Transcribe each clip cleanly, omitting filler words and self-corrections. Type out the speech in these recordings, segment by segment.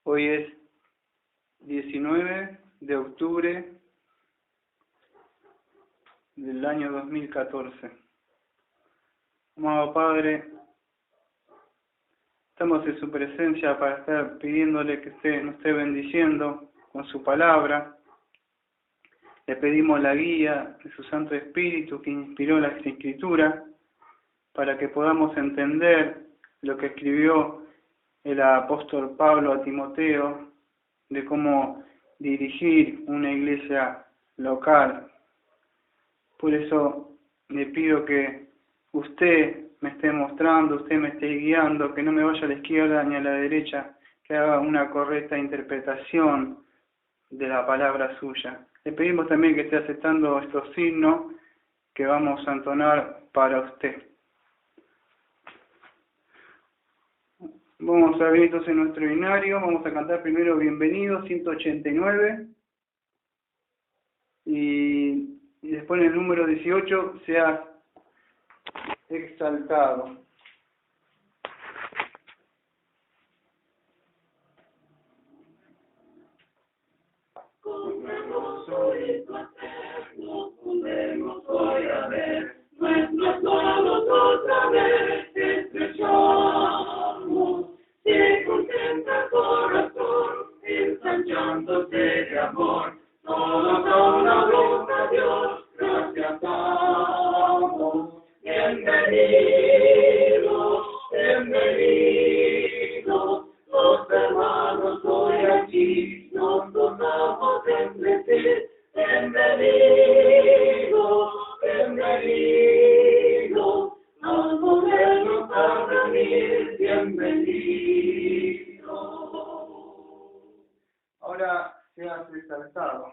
Hoy es 19 de octubre del año 2014. Amado Padre, estamos en su presencia para estar pidiéndole que nos esté bendiciendo con su palabra. Le pedimos la guía de su Santo Espíritu que inspiró la Escritura para que podamos entender lo que escribió el apóstol Pablo a Timoteo de cómo dirigir una iglesia local. Por eso le pido que usted me esté mostrando, usted me esté guiando, que no me vaya a la izquierda ni a la derecha, que haga una correcta interpretación de la palabra suya. Le pedimos también que esté aceptando estos signos que vamos a entonar para usted. Vamos a ver entonces nuestro binario, vamos a cantar primero Bienvenido, 189, y después en el número 18, Seas exaltado. Con hermoso y paterno podemos hoy a ver nuestros manos otra vez estrechamos. Se contenta el corazón ensanchándose de amor. Todos a una boca Dios, gracias damos. Bienvenidos, bienvenidos, los hermanos hoy aquí nos gozamos entre sí. Bienvenidos, bienvenidos, al podernos a reunir, bienvenidos. Ahora seas exaltado.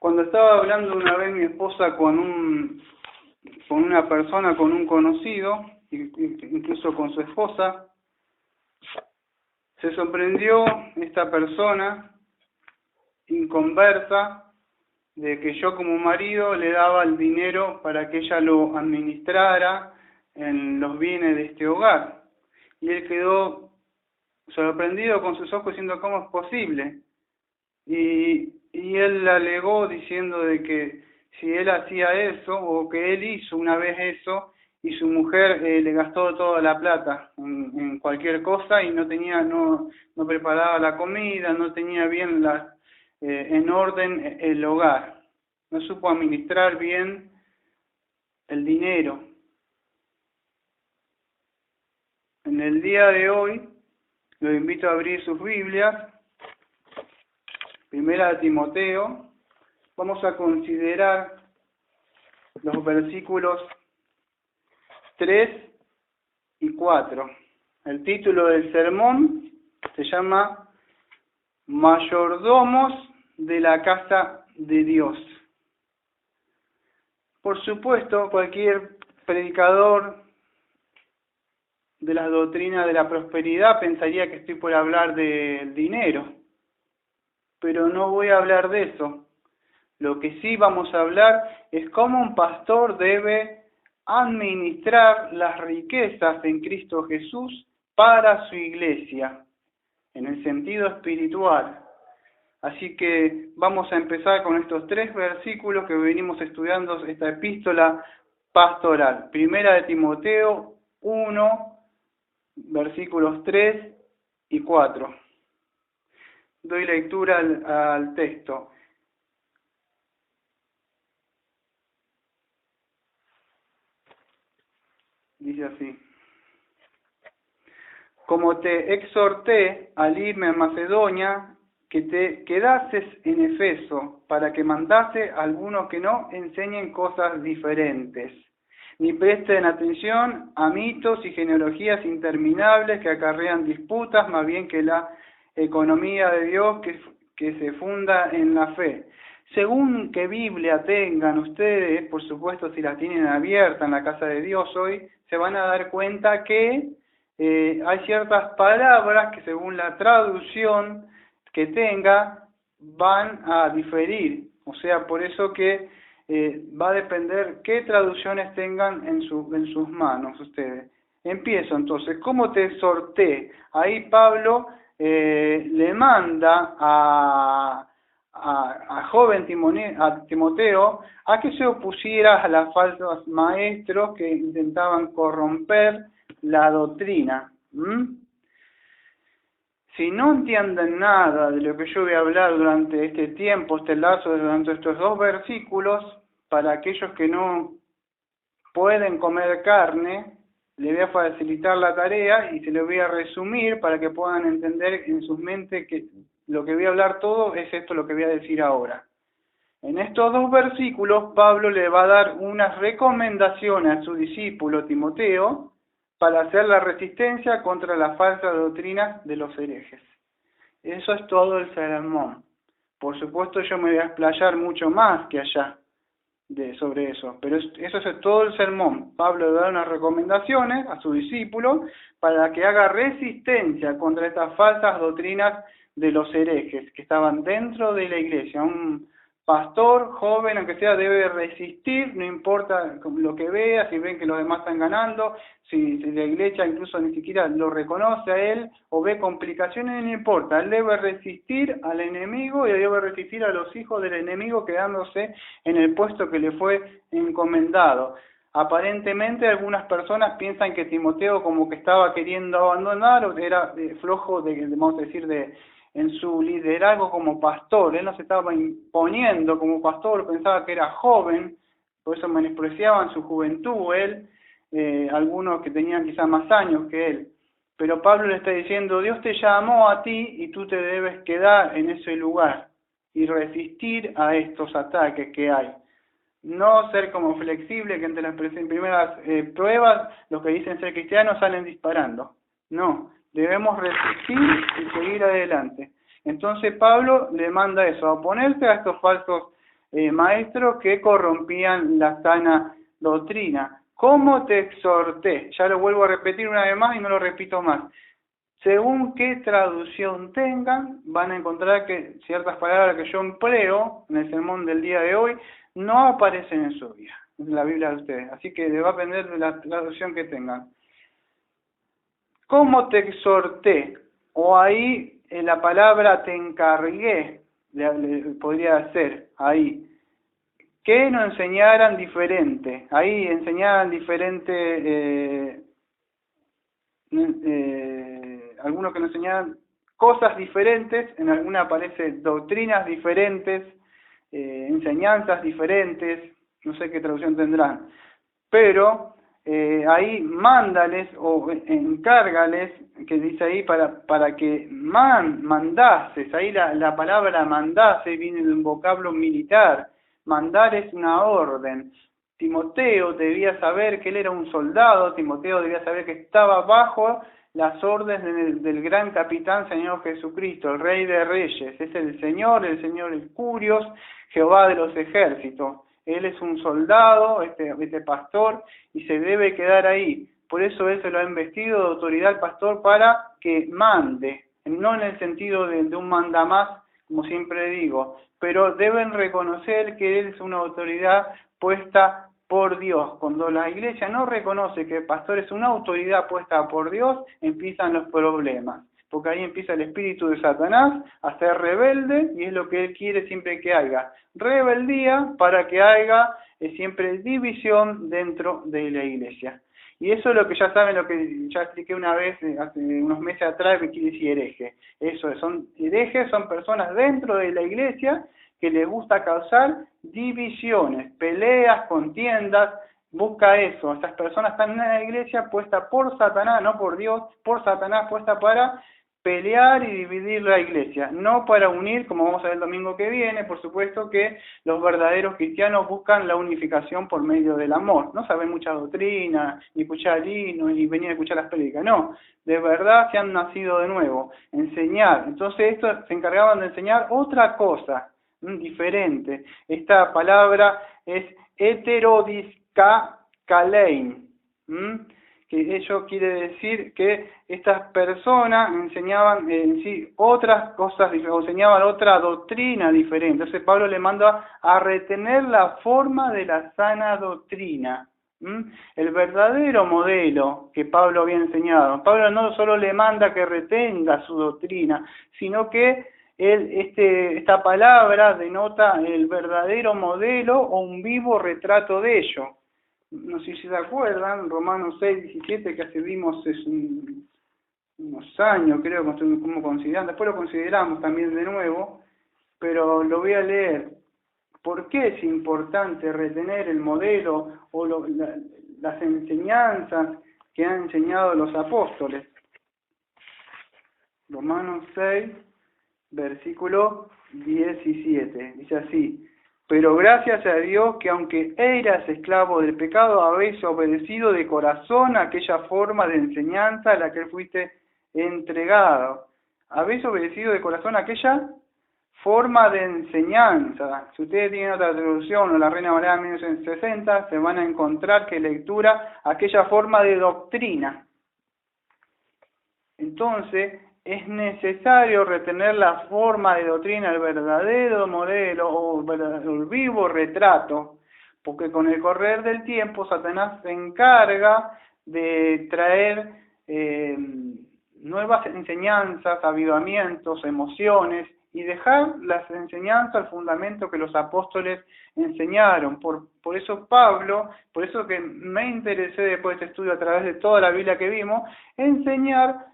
Cuando estaba hablando una vez mi esposa con una persona, con un conocido, incluso con su esposa, se sorprendió esta persona inconversa de que yo como marido le daba el dinero para que ella lo administrara en los bienes de este hogar. Y él quedó sorprendido con sus ojos diciendo ¿cómo es posible? Y él alegó diciendo de que si él hacía eso o que él hizo una vez eso y su mujer le gastó toda la plata en cualquier cosa y no preparaba la comida, no tenía bien en orden el hogar, no supo administrar bien el dinero. En el día de hoy los invito a abrir sus Biblias. Primera de Timoteo, vamos a considerar los versículos 3 y 4. El título del sermón se llama mayordomos de la casa de Dios. Por supuesto, cualquier predicador de la doctrina de la prosperidad pensaría que estoy por hablar del dinero, pero no voy a hablar de eso. Lo que sí vamos a hablar es cómo un pastor debe administrar las riquezas en Cristo Jesús para su iglesia, en el sentido espiritual. Así que vamos a empezar con estos 3 versículos que venimos estudiando esta epístola pastoral. Primera de Timoteo 1, versículos 3 y 4. Doy lectura al texto. Dice así: como te exhorté al irme a Macedonia, que te quedases en Efeso, para que mandase a algunos que no enseñen cosas diferentes, ni presten atención a mitos y genealogías interminables que acarrean disputas, más bien que la economía de Dios que se funda en la fe. Según qué Biblia tengan ustedes, por supuesto si la tienen abierta en la casa de Dios hoy, se van a dar cuenta que hay ciertas palabras que según la traducción que tenga van a diferir. O sea, por eso que va a depender qué traducciones tengan en sus manos ustedes. Empiezo entonces. ¿Cómo te exhorté? Ahí Pablo le manda a joven Timoteo a que se opusiera a los falsos maestros que intentaban corromper la doctrina. Si no entienden nada de lo que yo voy a hablar durante este tiempo, este lazo, durante estos 2 versículos, para aquellos que no pueden comer carne, les voy a facilitar la tarea y se les voy a resumir para que puedan entender en sus mentes que lo que voy a hablar todo es esto lo que voy a decir ahora. En estos 2 versículos, Pablo le va a dar unas recomendaciones a su discípulo Timoteo para hacer la resistencia contra las falsas doctrinas de los herejes. Eso es todo el sermón. Por supuesto yo me voy a explayar mucho más que allá sobre eso, pero eso es todo el sermón. Pablo le da unas recomendaciones a su discípulo para que haga resistencia contra estas falsas doctrinas de los herejes que estaban dentro de la iglesia. Un pastor joven, aunque sea, debe resistir, no importa lo que vea, si ven que los demás están ganando, si la iglesia incluso ni siquiera lo reconoce a él o ve complicaciones, no importa, él debe resistir al enemigo y debe resistir a los hijos del enemigo quedándose en el puesto que le fue encomendado. Aparentemente algunas personas piensan que Timoteo como que estaba queriendo abandonar o era flojo vamos a decir, en su liderazgo como pastor. Él no se estaba imponiendo como pastor, pensaba que era joven, por eso menospreciaban su juventud, algunos que tenían quizás más años que él. Pero Pablo le está diciendo, Dios te llamó a ti y tú te debes quedar en ese lugar y resistir a estos ataques que hay. No ser como flexible, que entre las primeras pruebas, los que dicen ser cristianos salen disparando. No, debemos resistir y seguir adelante. Entonces Pablo le manda eso, a oponerse a estos falsos maestros que corrompían la sana doctrina. ¿Cómo te exhorté? Ya lo vuelvo a repetir una vez más y no lo repito más. Según qué traducción tengan, van a encontrar que ciertas palabras que yo empleo en el sermón del día de hoy no aparecen en la Biblia de ustedes. Así que va a depender de la traducción que tengan. ¿Cómo te exhorté? O ahí la palabra te encargué, podría ser ahí. Que no enseñaran diferente. Ahí enseñaran diferente, algunos que no enseñaran cosas diferentes, en alguna aparece doctrinas diferentes, enseñanzas diferentes, no sé qué traducción tendrán. Pero ahí mándales o encárgales, que dice ahí, para que mandases. Ahí la palabra mandase viene de un vocablo militar. Mandar es una orden. Timoteo debía saber que él era un soldado, Timoteo debía saber que estaba bajo las órdenes del gran capitán Señor Jesucristo, el Rey de Reyes. Es el Señor el Curios, Jehová de los ejércitos. Él es un soldado, este pastor, y se debe quedar ahí. Por eso él se lo ha investido de autoridad al pastor para que mande, no en el sentido de un mandamás, como siempre digo, pero deben reconocer que él es una autoridad puesta por Dios. Cuando la iglesia no reconoce que el pastor es una autoridad puesta por Dios, empiezan los problemas, porque ahí empieza el espíritu de Satanás a ser rebelde, y es lo que él quiere siempre que haya rebeldía, para que haya siempre división dentro de la iglesia. Y eso es lo que ya saben, lo que ya expliqué una vez, hace unos meses atrás, que quiere decir hereje. Eso, son herejes, son personas dentro de la iglesia que les gusta causar divisiones, peleas, contiendas. Busca eso. Esas personas están en la iglesia puesta por Satanás, no por Dios, por Satanás, puesta para pelear y dividir la iglesia, no para unir, como vamos a ver el domingo que viene. Por supuesto que los verdaderos cristianos buscan la unificación por medio del amor. No saben mucha doctrina, ni escuchar himnos, ni venir a escuchar las prédicas, no. De verdad se han nacido de nuevo, enseñar. Entonces estos se encargaban de enseñar otra cosa, diferente. Esta palabra es heterodiscalein, que ello quiere decir que estas personas enseñaban en sí otras cosas, enseñaban otra doctrina diferente. Entonces Pablo le manda a retener la forma de la sana doctrina. El verdadero modelo que Pablo había enseñado. Pablo no solo le manda que retenga su doctrina, sino que esta palabra denota el verdadero modelo o un vivo retrato de ello. No sé si se acuerdan, Romanos 6:17, que hace vimos unos años, creo, como consideramos, después lo consideramos también de nuevo, pero lo voy a leer. ¿Por qué es importante retener el modelo o las enseñanzas que han enseñado los apóstoles? Romanos 6, versículo 17, dice así: pero gracias a Dios que aunque eras esclavo del pecado, habéis obedecido de corazón a aquella forma de enseñanza a la que fuiste entregado. Habéis obedecido de corazón a aquella forma de enseñanza. Si ustedes tienen otra traducción o la Reina Valera 1960, se van a encontrar que lectura aquella forma de doctrina. Entonces, es necesario retener la forma de doctrina, el verdadero modelo o el vivo retrato, porque con el correr del tiempo Satanás se encarga de traer nuevas enseñanzas, avivamientos, emociones, y dejar las enseñanzas, el fundamento que los apóstoles enseñaron. Por eso Pablo, por eso que me interesé después de este estudio a través de toda la Biblia que vimos, enseñar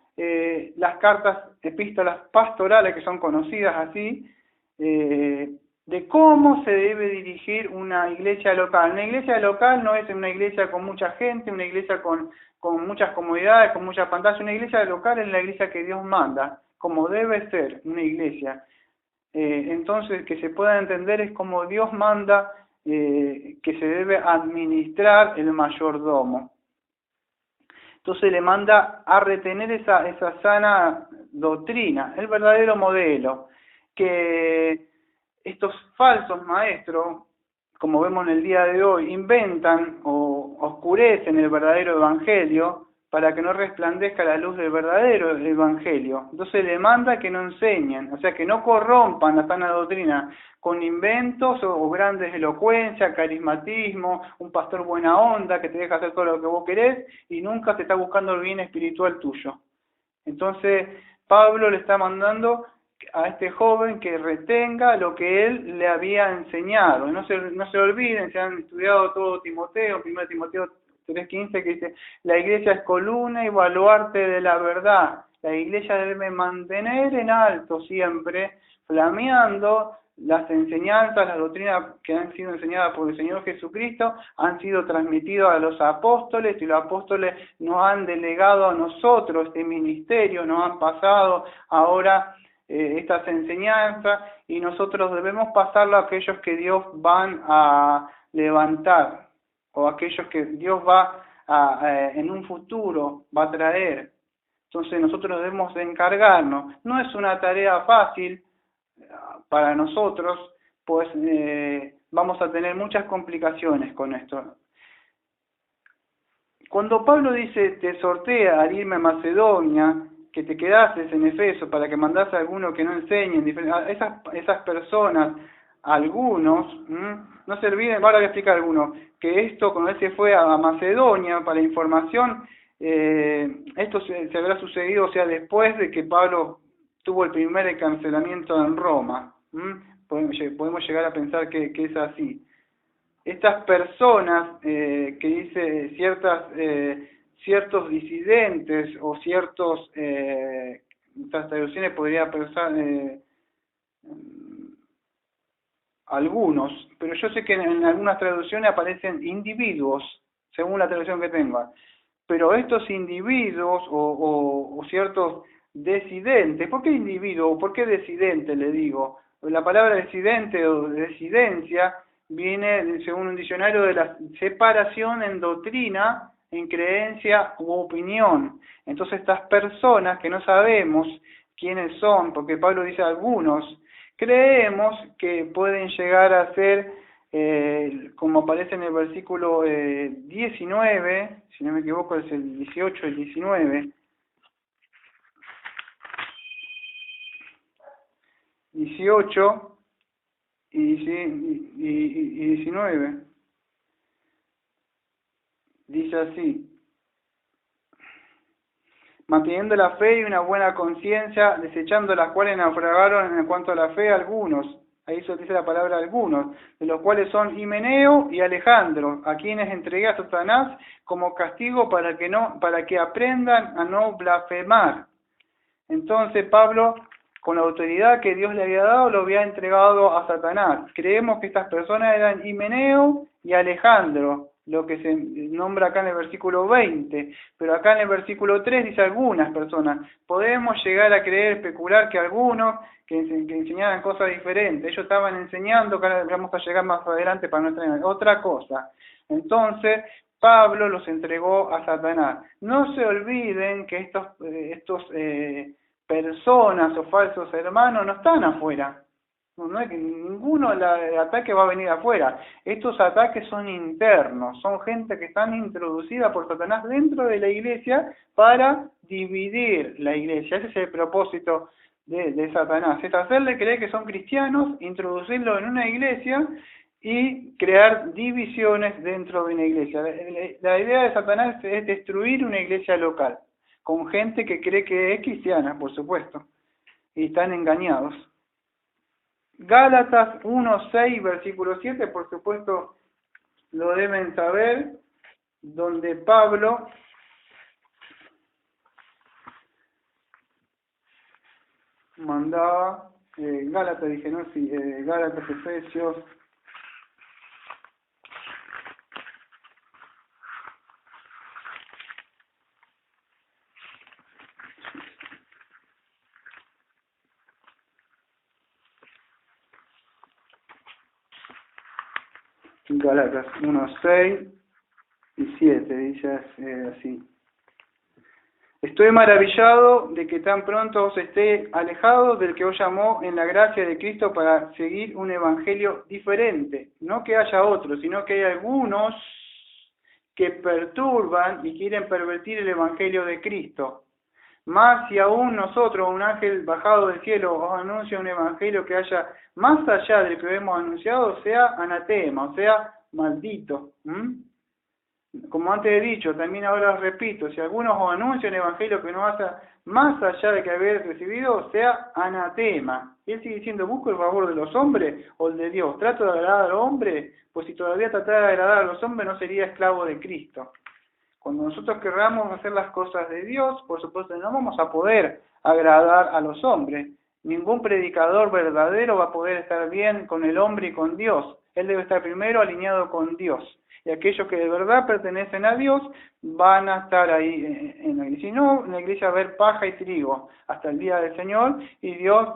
las cartas, epístolas pastorales, que son conocidas así, de cómo se debe dirigir una iglesia local. Una iglesia local no es una iglesia con mucha gente, una iglesia con muchas comodidades, con muchas pantallas. Una iglesia local es la iglesia que Dios manda, como debe ser una iglesia. Entonces, que se pueda entender es como Dios manda que se debe administrar el mayordomo. Entonces le manda a retener esa sana doctrina, el verdadero modelo, que estos falsos maestros, como vemos en el día de hoy, inventan o oscurecen el verdadero evangelio para que no resplandezca la luz del verdadero evangelio. Entonces le manda que no enseñen, o sea, que no corrompan la sana doctrina con inventos o grandes elocuencias, carismatismo, un pastor buena onda que te deja hacer todo lo que vos querés y nunca te está buscando el bien espiritual tuyo. Entonces Pablo le está mandando a este joven que retenga lo que él le había enseñado. No se olviden, se han estudiado todo Timoteo, 1 Timoteo 3:15, que dice: la iglesia es columna y baluarte de la verdad. La iglesia debe mantener en alto siempre, flameando las enseñanzas, las doctrinas que han sido enseñadas por el Señor Jesucristo, han sido transmitidas a los apóstoles, y los apóstoles nos han delegado a nosotros este ministerio, nos han pasado ahora estas enseñanzas, y nosotros debemos pasarlo a aquellos que Dios van a levantar, o aquellos que Dios va en un futuro va a traer. Entonces nosotros debemos de encargarnos. No es una tarea fácil para nosotros, pues vamos a tener muchas complicaciones con esto. Cuando Pablo dice, te sortea al irme a Macedonia, que te quedases en Efeso para que mandase a alguno que no enseñen, esas personas, algunos, no se olviden, ahora voy a explicar algunos, que esto cuando él se fue a Macedonia para información, esto se habrá sucedido, o sea, después de que Pablo tuvo el primer encarcelamiento en Roma. Podemos llegar a pensar que es así. Estas personas que dice ciertos disidentes o ciertos, estas traducciones podría pensar algunos, pero yo sé que en algunas traducciones aparecen individuos, según la traducción que tenga. Pero estos individuos o ciertos disidentes, ¿por qué individuo o por qué disidente le digo? La palabra disidente o disidencia viene, según un diccionario, de la separación en doctrina, en creencia u opinión. Entonces estas personas que no sabemos quiénes son, porque Pablo dice algunos, creemos que pueden llegar a ser, como aparece en el versículo 19, si no me equivoco es el 18, el 19, 18 y 19, dice así: manteniendo la fe y una buena conciencia, desechando las cuales naufragaron en cuanto a la fe algunos. Ahí se dice la palabra algunos, de los cuales son Himeneo y Alejandro, a quienes entregué a Satanás como castigo para que aprendan a no blasfemar. Entonces Pablo, con la autoridad que Dios le había dado, lo había entregado a Satanás. Creemos que estas personas eran Himeneo y Alejandro, lo que se nombra acá en el versículo 20, pero acá en el versículo 3 dice algunas personas. Podemos llegar a creer, especular que algunos que enseñaban cosas diferentes, ellos estaban enseñando, que ahora vamos a llegar más adelante para no entrar otra cosa. Entonces Pablo los entregó a Satanás. No se olviden que estos personas o falsos hermanos no están afuera. No es que ninguno el ataque va a venir afuera. Estos ataques son internos, son gente que están introducida por Satanás dentro de la iglesia para dividir la iglesia. Ese es el propósito de Satanás, es hacerle creer que son cristianos, introducirlo en una iglesia y crear divisiones dentro de una iglesia. La idea de Satanás es destruir una iglesia local, con gente que cree que es cristiana, por supuesto, y están engañados. Gálatas 1:6, versículo 7, por supuesto lo deben saber, donde Pablo mandaba, Gálatas, dije, no, sí, Gálatas, Efesios, Gálatas 1:6 y 7, dice así: estoy maravillado de que tan pronto os esté alejado del que os llamó en la gracia de Cristo para seguir un evangelio diferente. No que haya otro, sino que hay algunos que perturban y quieren pervertir el evangelio de Cristo. Más si aún nosotros, un ángel bajado del cielo, os anuncia un evangelio que haya más allá del que hemos anunciado, sea anatema, o sea, maldito. Como antes he dicho, también ahora repito, si algunos os anuncian un evangelio que no haya más allá de que habéis recibido, sea anatema. Y él sigue diciendo, ¿busco el favor de los hombres o el de Dios? ¿Trato de agradar al hombre? Pues si todavía tratara de agradar a los hombres, no sería esclavo de Cristo. Cuando nosotros querramos hacer las cosas de Dios, por supuesto no vamos a poder agradar a los hombres. Ningún predicador verdadero va a poder estar bien con el hombre y con Dios. Él debe estar primero alineado con Dios. Y aquellos que de verdad pertenecen a Dios van a estar ahí en la iglesia. Si no, en la iglesia va a haber paja y trigo hasta el día del Señor, y Dios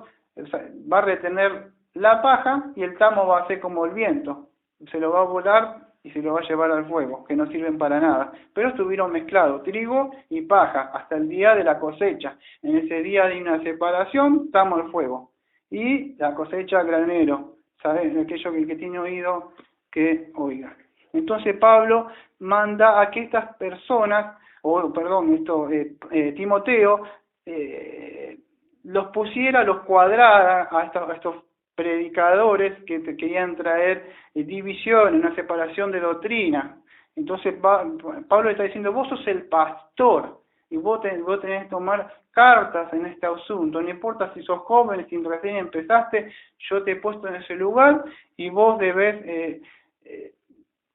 va a retener la paja y el tamo va a ser como el viento. Se lo va a volar y se lo va a llevar al fuego, que no sirven para nada. Pero estuvieron mezclados, trigo y paja, hasta el día de la cosecha. En ese día de una separación, estamos al fuego. Y la cosecha granero, ¿saben? Aquello que el que tiene oído, que oiga. Entonces Pablo manda a que estas personas, Timoteo, los pusiera, los cuadrara a estos predicadores que querían traer división, una separación de doctrina. Entonces Pablo está diciendo, vos sos el pastor y vos tenés que tomar cartas en este asunto, no importa si sos joven, si recién empezaste, yo te he puesto en ese lugar y vos debés,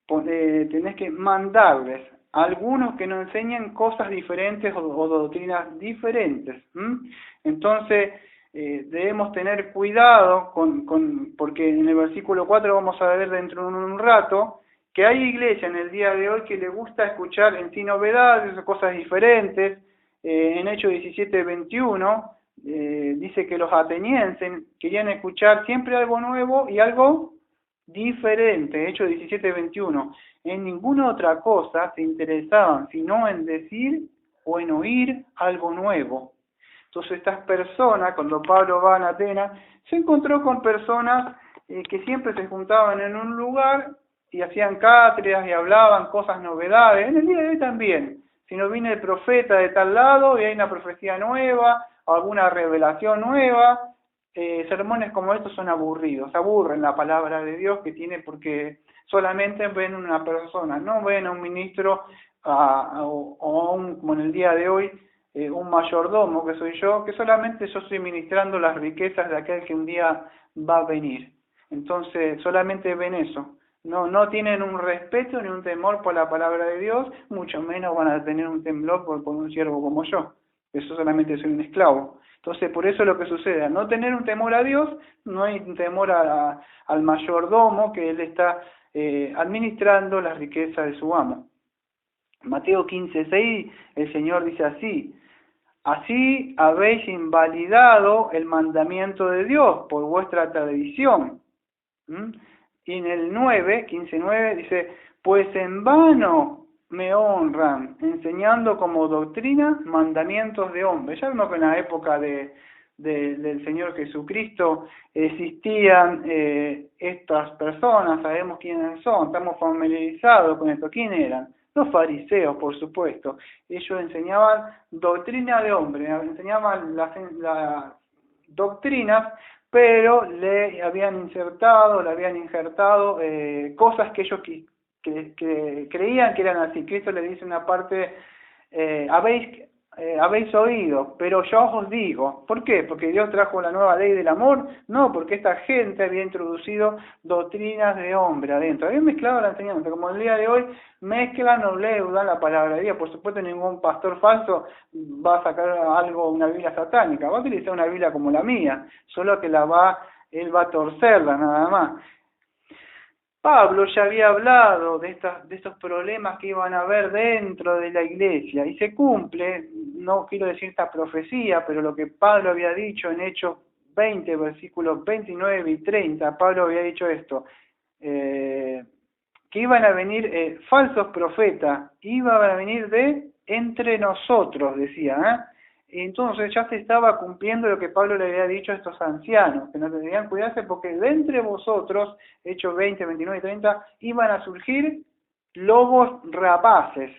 tenés que mandarles a algunos que nos enseñen cosas diferentes o doctrinas diferentes. Entonces, debemos tener cuidado porque en el versículo 4 vamos a ver dentro de un rato que hay iglesia en el día de hoy que le gusta escuchar en sí novedades o cosas diferentes. En Hechos 17:21 dice que los atenienses querían escuchar siempre algo nuevo y algo diferente. Hechos 17:21. En ninguna otra cosa se interesaban sino en decir o en oír algo nuevo. Entonces estas personas, cuando Pablo va a Atenas, se encontró con personas que siempre se juntaban en un lugar y hacían cátedras y hablaban cosas novedades. En el día de hoy también. Si no viene el profeta de tal lado y hay una profecía nueva, alguna revelación nueva, sermones como estos son aburridos, aburren la palabra de Dios que tiene, porque solamente ven una persona, no ven a un ministro como en el día de hoy, un mayordomo que soy yo, que solamente yo estoy ministrando las riquezas de aquel que un día va a venir. Entonces solamente ven eso. No tienen un respeto ni un temor por la palabra de Dios, mucho menos van a tener un temblor por un siervo como yo. Eso solamente soy un esclavo. Entonces, por eso es lo que sucede. Al no tener un temor a Dios, no hay un temor al mayordomo que él está administrando las riquezas de su amo. Mateo 15:6, el Señor dice así: así habéis invalidado el mandamiento de Dios por vuestra tradición. Y en el 15:9 dice, pues en vano me honran, enseñando como doctrina mandamientos de hombres. Ya vemos que en la época del Señor Jesucristo existían estas personas, sabemos quiénes son, estamos familiarizados con esto. ¿Quién eran? Los fariseos, por supuesto. Ellos enseñaban doctrina de hombres, enseñaban las doctrinas, pero le habían injertado cosas que ellos que creían que eran así. Cristo le dice una parte, habéis oído, pero yo os digo. ¿Por qué? ¿Porque Dios trajo la nueva ley del amor? No, porque esta gente había introducido doctrinas de hombre adentro. Habían mezclado la enseñanza, como el día de hoy mezclan o leudan la palabra de Dios. Por supuesto, ningún pastor falso va a sacar una Biblia satánica, va a utilizar una Biblia como la mía, solo que él va a torcerla nada más. Pablo ya había hablado de estos problemas que iban a haber dentro de la iglesia, y se cumple, no quiero decir esta profecía, pero lo que Pablo había dicho en Hechos 20, versículos 29 y 30, Pablo había dicho esto, que iban a venir falsos profetas, iban a venir de entre nosotros, decía, Entonces ya se estaba cumpliendo lo que Pablo le había dicho a estos ancianos, que no debían cuidarse porque de entre vosotros, Hechos 20, 29 y 30, iban a surgir lobos rapaces,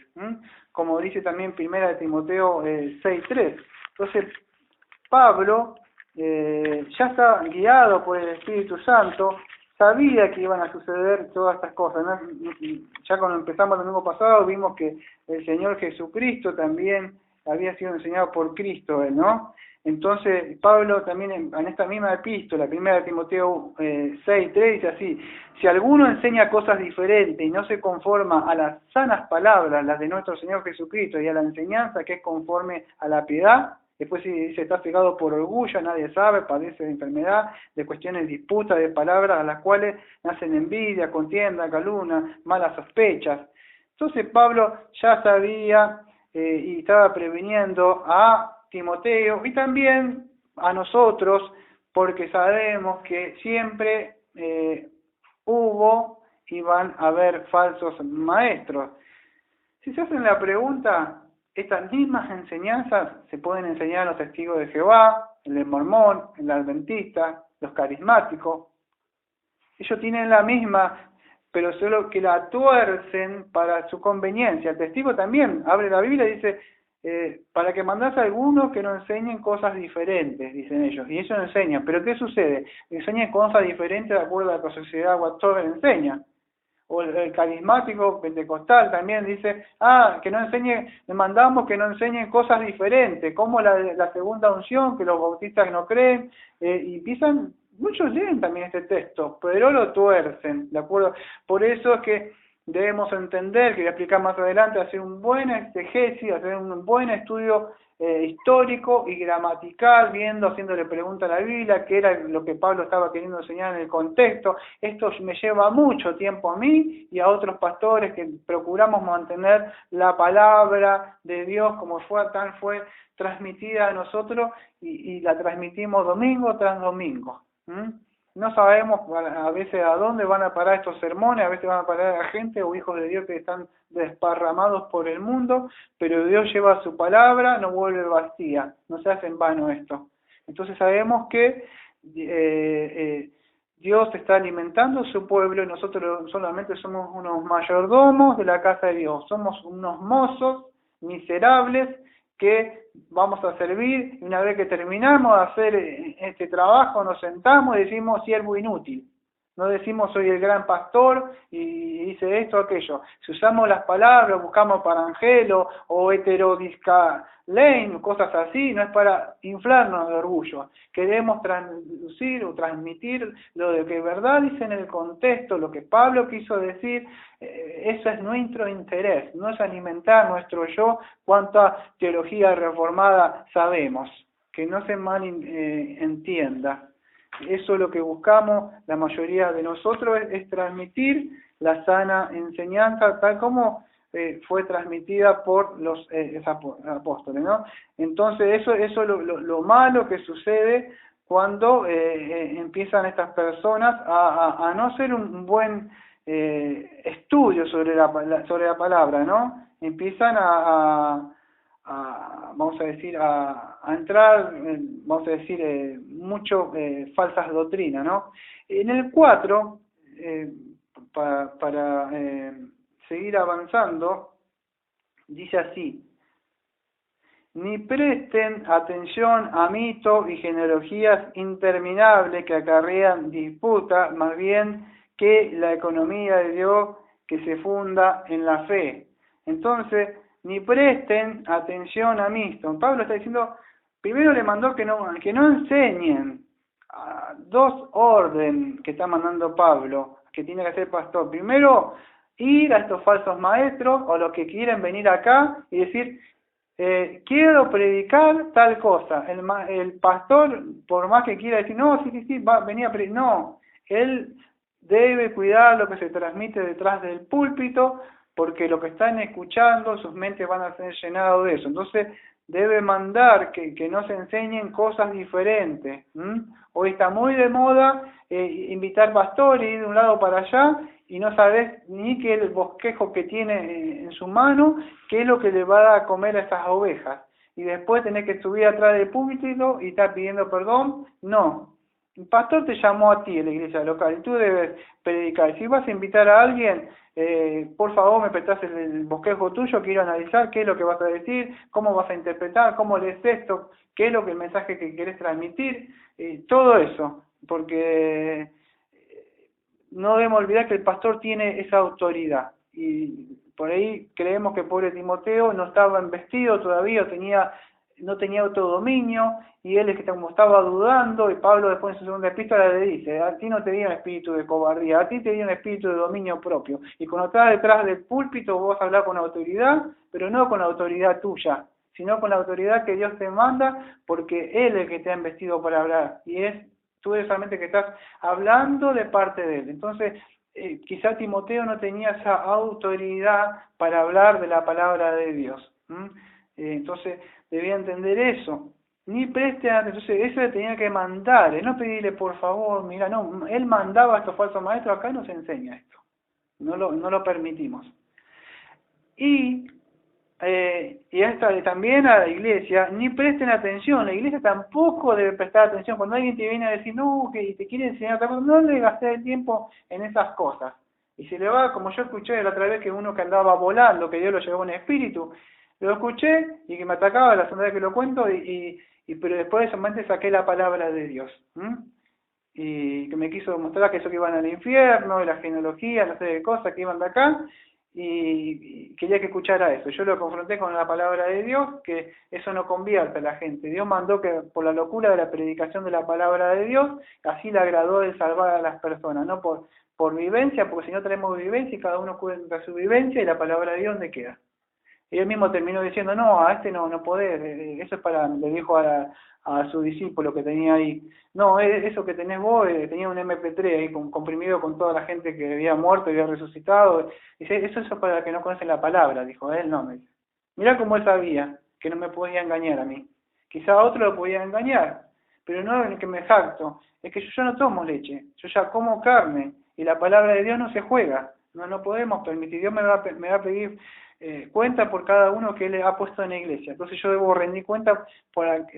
como dice también 1 Timoteo 6:3. Entonces Pablo ya estaba guiado por el Espíritu Santo, sabía que iban a suceder todas estas cosas, ¿no? Ya cuando empezamos el domingo pasado vimos que el Señor Jesucristo también había sido enseñado por Cristo, ¿no? Entonces Pablo también en esta misma epístola, 1 Timoteo 6:3, dice así: si alguno enseña cosas diferentes y no se conforma a las sanas palabras, las de nuestro Señor Jesucristo, y a la enseñanza que es conforme a la piedad, después dice, está cegado por orgullo, nadie sabe, padece de enfermedad, de cuestiones disputas, de palabras a las cuales nacen envidia, contienda, calumnia, malas sospechas. Entonces Pablo ya sabía y estaba previniendo a Timoteo y también a nosotros, porque sabemos que siempre hubo y van a haber falsos maestros. Si se hacen la pregunta, estas mismas enseñanzas se pueden enseñar a los testigos de Jehová, el mormón, el adventista, los carismáticos. Ellos tienen la misma, pero solo que la tuercen para su conveniencia. El testigo también abre la Biblia y dice, para que mandase a algunos que no enseñen cosas diferentes, dicen ellos. Y ellos enseñan. ¿Pero qué sucede? Enseñan cosas diferentes de acuerdo a lo que la sociedad Watchtower enseña. O el carismático pentecostal también dice, que no enseñe, le mandamos que no enseñen cosas diferentes, como la segunda unción, que los bautistas no creen, y empiezan, muchos leen también este texto, pero lo tuercen, ¿de acuerdo? Por eso es que debemos entender, que voy a explicar más adelante, hacer un buen exegesis, hacer un buen estudio histórico y gramatical, haciéndole pregunta a la Biblia, que era lo que Pablo estaba queriendo enseñar en el contexto. Esto me lleva mucho tiempo a mí y a otros pastores que procuramos mantener la palabra de Dios como fue transmitida a nosotros y la transmitimos domingo tras domingo. No sabemos a veces a dónde van a parar estos sermones, a veces van a parar a gente o hijos de Dios que están desparramados por el mundo, pero Dios lleva su palabra, no vuelve vacía, no se hace en vano esto. Entonces sabemos que Dios está alimentando su pueblo y nosotros solamente somos unos mayordomos de la casa de Dios, somos unos mozos miserables que vamos a servir, y una vez que terminamos de hacer este trabajo nos sentamos y decimos siervo inútil. No decimos soy el gran pastor y hice esto o aquello. Si usamos las palabras, buscamos parangelo o heterodiscalein, cosas así, no es para inflarnos de orgullo. Queremos traducir o transmitir lo de que verdad dice en el contexto, lo que Pablo quiso decir. Eso es nuestro interés, no es alimentar nuestro yo. Cuánta teología reformada sabemos, que no se malentienda. Eso es lo que buscamos, la mayoría de nosotros, es transmitir la sana enseñanza tal como fue transmitida por los apóstoles, ¿no? Entonces eso es lo malo que sucede cuando empiezan estas personas a no hacer un buen estudio sobre la palabra, ¿no? Empiezan vamos a decir, a entrar, vamos a decir, mucho falsas doctrinas, ¿no? En el 4, para seguir avanzando, dice así: ni presten atención a mitos y genealogías interminables que acarrean disputa, más bien que la economía de Dios que se funda en la fe. Entonces, ni presten atención a mitos. Pablo está diciendo, primero le mandó que no enseñen. Dos órdenes que está mandando Pablo, que tiene que hacer pastor. Primero, ir a estos falsos maestros o los que quieren venir acá y decir, quiero predicar tal cosa. El pastor, por más que quiera decir, no, sí, va, venía a predicar. No, él debe cuidar lo que se transmite detrás del púlpito, porque lo que están escuchando, sus mentes van a ser llenadas de eso. Entonces, debe mandar que no se enseñen cosas diferentes. Hoy está muy de moda invitar pastores, ir de un lado para allá, y no sabes ni qué el bosquejo que tiene en su mano, qué es lo que le va a dar a comer a esas ovejas. Y después tenés que subir atrás del púlpito y estar pidiendo perdón. No. El pastor te llamó a ti en la iglesia local y tú debes predicar. Si vas a invitar a alguien, por favor me prestás el bosquejo tuyo, quiero analizar qué es lo que vas a decir, cómo vas a interpretar, cómo lees esto, qué es lo que el mensaje que querés transmitir, todo eso, porque no debemos olvidar que el pastor tiene esa autoridad. Y por ahí creemos que pobre Timoteo no estaba investido todavía, no tenía autodominio, y él es que como estaba dudando, y Pablo después en su segunda epístola le dice, a ti no te dio un espíritu de cobardía, a ti te dio un espíritu de dominio propio, y cuando estás detrás del púlpito vos vas a hablar con autoridad, pero no con la autoridad tuya, sino con la autoridad que Dios te manda, porque Él es el que te ha investido para hablar, y tú eres solamente que estás hablando de parte de Él. Entonces, quizá Timoteo no tenía esa autoridad para hablar de la palabra de Dios. Entonces, debía entender eso. Ni preste atención. Entonces, eso le tenía que mandar, no pedirle por favor, mira, no, él mandaba a estos falsos maestros, acá no se enseña esto. no lo permitimos. Y hasta también a la iglesia, ni presten atención, la iglesia tampoco debe prestar atención. Cuando alguien te viene a decir, no, que te quiere enseñar otra cosa, no le gastes el tiempo en esas cosas. Y se le va, como yo escuché la otra vez, que uno que andaba volando, que Dios lo llevó en espíritu, lo escuché y que me atacaba la segunda vez que lo cuento, pero después solamente saqué la palabra de Dios. Y que me quiso mostrar que eso que iban al infierno, y la genealogía, no sé de cosas que iban de acá, y quería que escuchara eso. Yo lo confronté con la palabra de Dios, que eso no convierte a la gente. Dios mandó que por la locura de la predicación de la palabra de Dios, así le agradó de salvar a las personas, no por vivencia, porque si no tenemos vivencia y cada uno cuenta su vivencia, y la palabra de Dios ¿dónde queda? Y él mismo terminó diciendo, no, a este no podés, eso es para, le dijo a su discípulo que tenía ahí, no, eso que tenés vos, tenía un MP3 ahí comprimido con toda la gente que había muerto y había resucitado, dice, eso es para los que no conocen la palabra, dijo él, no, me dice. Mirá cómo él sabía que no me podía engañar a mí, quizá a otro lo podía engañar, pero no es que me jacto, es que yo no tomo leche, yo ya como carne, y la palabra de Dios no se juega, no podemos permitir, Dios me va a pedir cuenta por cada uno que Él ha puesto en la iglesia. Entonces yo debo rendir cuenta,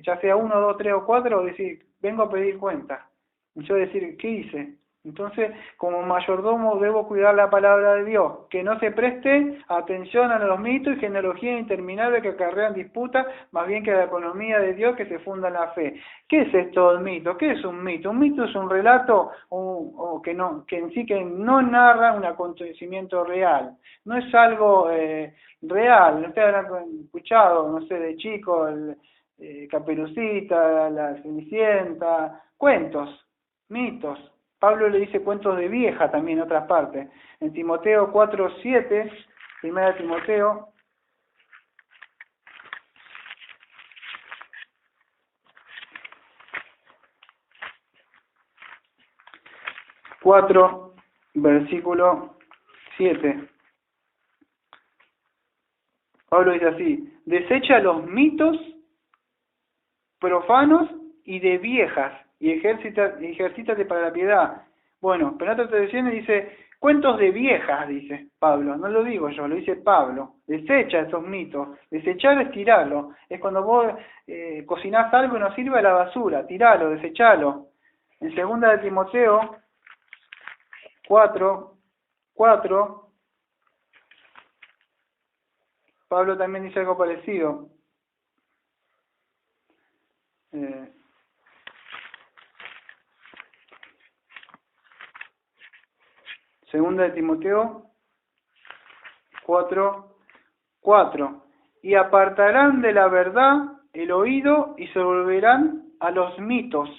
ya sea 1, 2, 3 o 4, o decir, vengo a pedir cuenta. Y yo decir, ¿qué hice? Entonces, como mayordomo debo cuidar la palabra de Dios, que no se preste atención a los mitos y genealogías interminables que acarrean disputas, más bien que a la economía de Dios que se funda en la fe. ¿Qué es esto del mito? ¿Qué es un mito? Un mito es un relato que en sí que no narra un acontecimiento real, no es algo real. Ustedes han escuchado, no sé, de chico, Caperucita, la Cenicienta, cuentos, mitos. Pablo le dice cuentos de vieja también en otras partes. En Timoteo 4:7, primera Timoteo, versículo 7. Pablo dice así, desecha los mitos profanos y de viejas, y ejercítate para la piedad. Bueno, pero en otras traducciones dice, cuentos de viejas, dice Pablo, no lo digo yo, lo dice Pablo. Desecha esos mitos, desechar es tirarlo, es cuando vos cocinás algo y no sirve a la basura, tiralo, desechalo. En 2 de Timoteo 4, Pablo también dice algo parecido. Segunda de Timoteo 4:4. Y apartarán de la verdad el oído y se volverán a los mitos.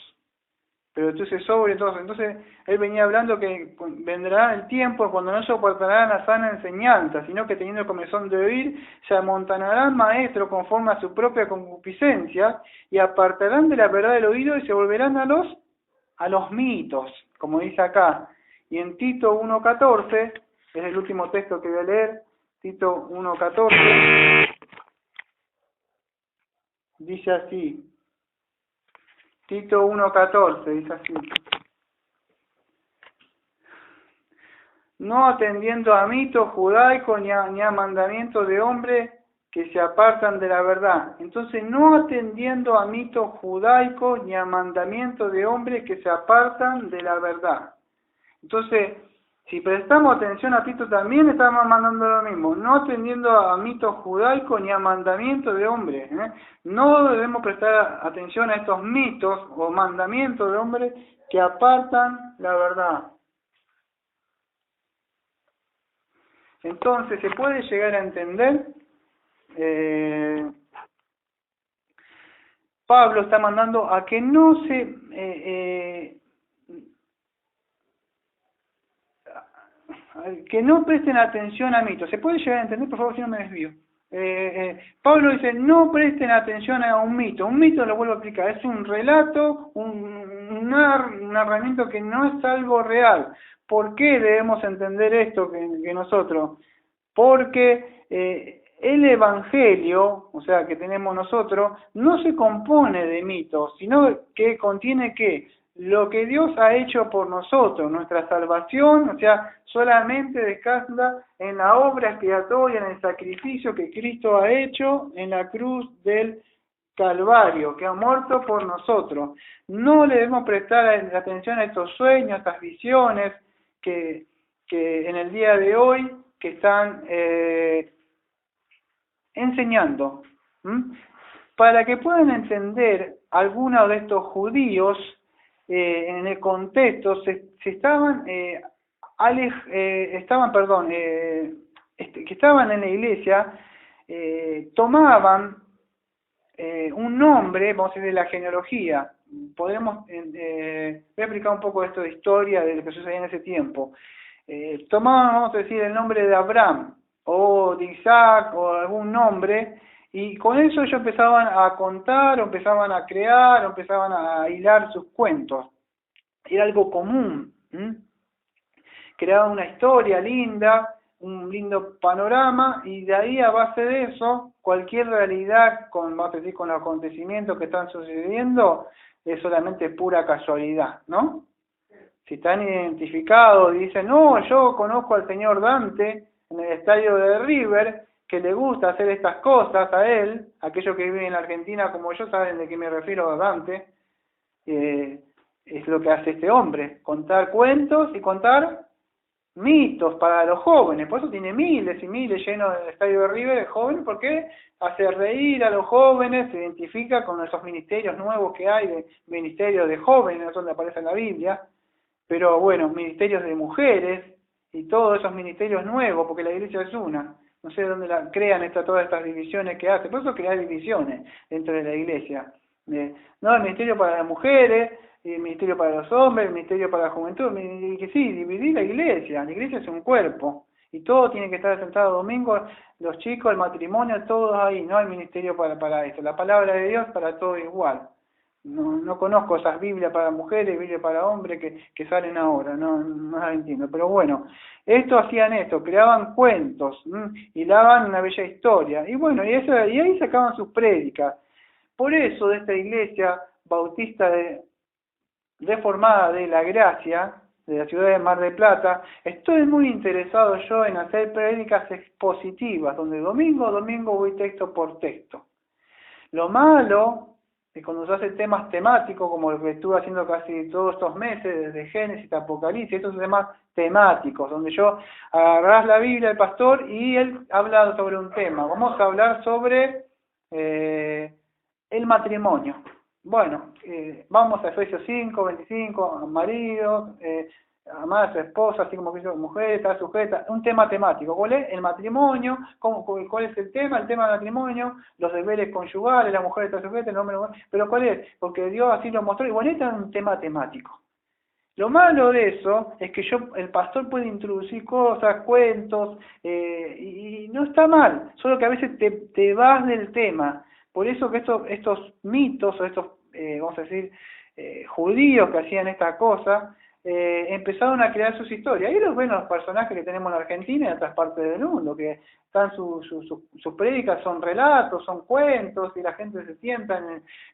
Pero entonces entonces él venía hablando que vendrá el tiempo cuando no soportarán la sana enseñanza, sino que teniendo comezón de oír, se amontonarán maestros conforme a su propia concupiscencia, y apartarán de la verdad del oído y se volverán a los mitos, como dice acá. Y en Tito 1:14, es el último texto que voy a leer, Tito 1:14, dice así, Tito 1:14, dice así, no atendiendo a mitos judaicos ni a mandamientos de hombres que se apartan de la verdad. Entonces, no atendiendo a mitos judaicos ni a mandamientos de hombres que se apartan de la verdad. Entonces, si prestamos atención a Tito también estamos mandando lo mismo, no atendiendo a mitos judaicos ni a mandamientos de hombres. No debemos prestar atención a estos mitos o mandamientos de hombres que apartan la verdad. Entonces, se puede llegar a entender, Pablo está mandando a que no que no presten atención a mitos. ¿Se puede llegar a entender? Por favor, si no me desvío. Pablo dice, no presten atención a un mito. Un mito, lo vuelvo a explicar, es un relato, un narramiento que no es algo real. ¿Por qué debemos entender esto que nosotros? Porque el Evangelio, o sea, que tenemos nosotros, no se compone de mitos, sino que contiene, ¿qué? lo que Dios ha hecho por nosotros, nuestra salvación, o sea, solamente descansa en la obra expiatoria, en el sacrificio que Cristo ha hecho en la cruz del Calvario, que ha muerto por nosotros. No le debemos prestar atención a estos sueños, a estas visiones que en el día de hoy que están enseñando. Para que puedan entender algunos de estos judíos en el contexto que estaban en la iglesia, tomaban un nombre, vamos a decir, de la genealogía. Podemos voy a explicar un poco esto de historia de lo que sucedía en ese tiempo. Tomaban, vamos a decir, el nombre de Abraham o de Isaac o algún nombre, y con eso ellos empezaban a contar, o empezaban a crear, o empezaban a hilar sus cuentos. Era algo común. Creaban una historia linda, un lindo panorama, y de ahí, a base de eso, cualquier realidad, vamos a decir, con los acontecimientos que están sucediendo, es solamente pura casualidad, ¿no? Si están identificados y dicen, no, yo conozco al señor Dante en el estadio de River, que le gusta hacer estas cosas a él, aquellos que viven en la Argentina como yo saben de qué me refiero a Dante, es lo que hace este hombre, contar cuentos y contar mitos para los jóvenes. Por eso tiene miles y miles llenos del estadio de River de jóvenes, porque hace reír a los jóvenes, se identifica con esos ministerios nuevos que hay, de ministerios de jóvenes, donde aparece en la Biblia, pero bueno, ministerios de mujeres y todos esos ministerios nuevos, porque la iglesia es una. No sé de dónde crean todas estas divisiones que hace. Por eso crea divisiones dentro de la iglesia. No, el ministerio para las mujeres, el ministerio para los hombres, el ministerio para la juventud. Que sí, dividir la iglesia. La iglesia es un cuerpo. Y todo tiene que estar sentado domingo, los chicos, el matrimonio, todos ahí. No hay ministerio para esto. La palabra de Dios para todo igual. No conozco esas Biblias para mujeres, Biblias para hombres que salen ahora, no las entiendo. Pero bueno, hacían esto, creaban cuentos, hilaban una bella historia. Y bueno, y ahí sacaban sus prédicas. Por eso de esta iglesia bautista reformada de la Gracia, de la ciudad de Mar del Plata, estoy muy interesado yo en hacer prédicas expositivas, donde domingo a domingo voy texto por texto. Lo malo y cuando se hacen temas temáticos, como lo que estuve haciendo casi todos estos meses, desde Génesis a Apocalipsis, estos son temas temáticos, donde yo agarrás la Biblia del pastor y él habla sobre un tema. Vamos a hablar sobre el matrimonio. Bueno, vamos a Efesios 5, 25, maridos, amar a su esposa, así como que mujer, está sujeta, un tema temático. ¿Cuál es? El matrimonio. ¿Cuál es el tema? El tema del matrimonio, los deberes conyugales, la mujer está sujeta, el hombre. Pero ¿cuál es? Porque Dios así lo mostró. Y bueno, este es un tema temático. Lo malo de eso es que el pastor puede introducir cosas, cuentos, y no está mal, solo que a veces te vas del tema. Por eso que estos mitos, o estos, vamos a decir, judíos que hacían esta cosa, empezaron a crear sus historias. Y los ven los personajes que tenemos en Argentina y en otras partes del mundo, que están sus prédicas, son relatos, son cuentos, y la gente se sienta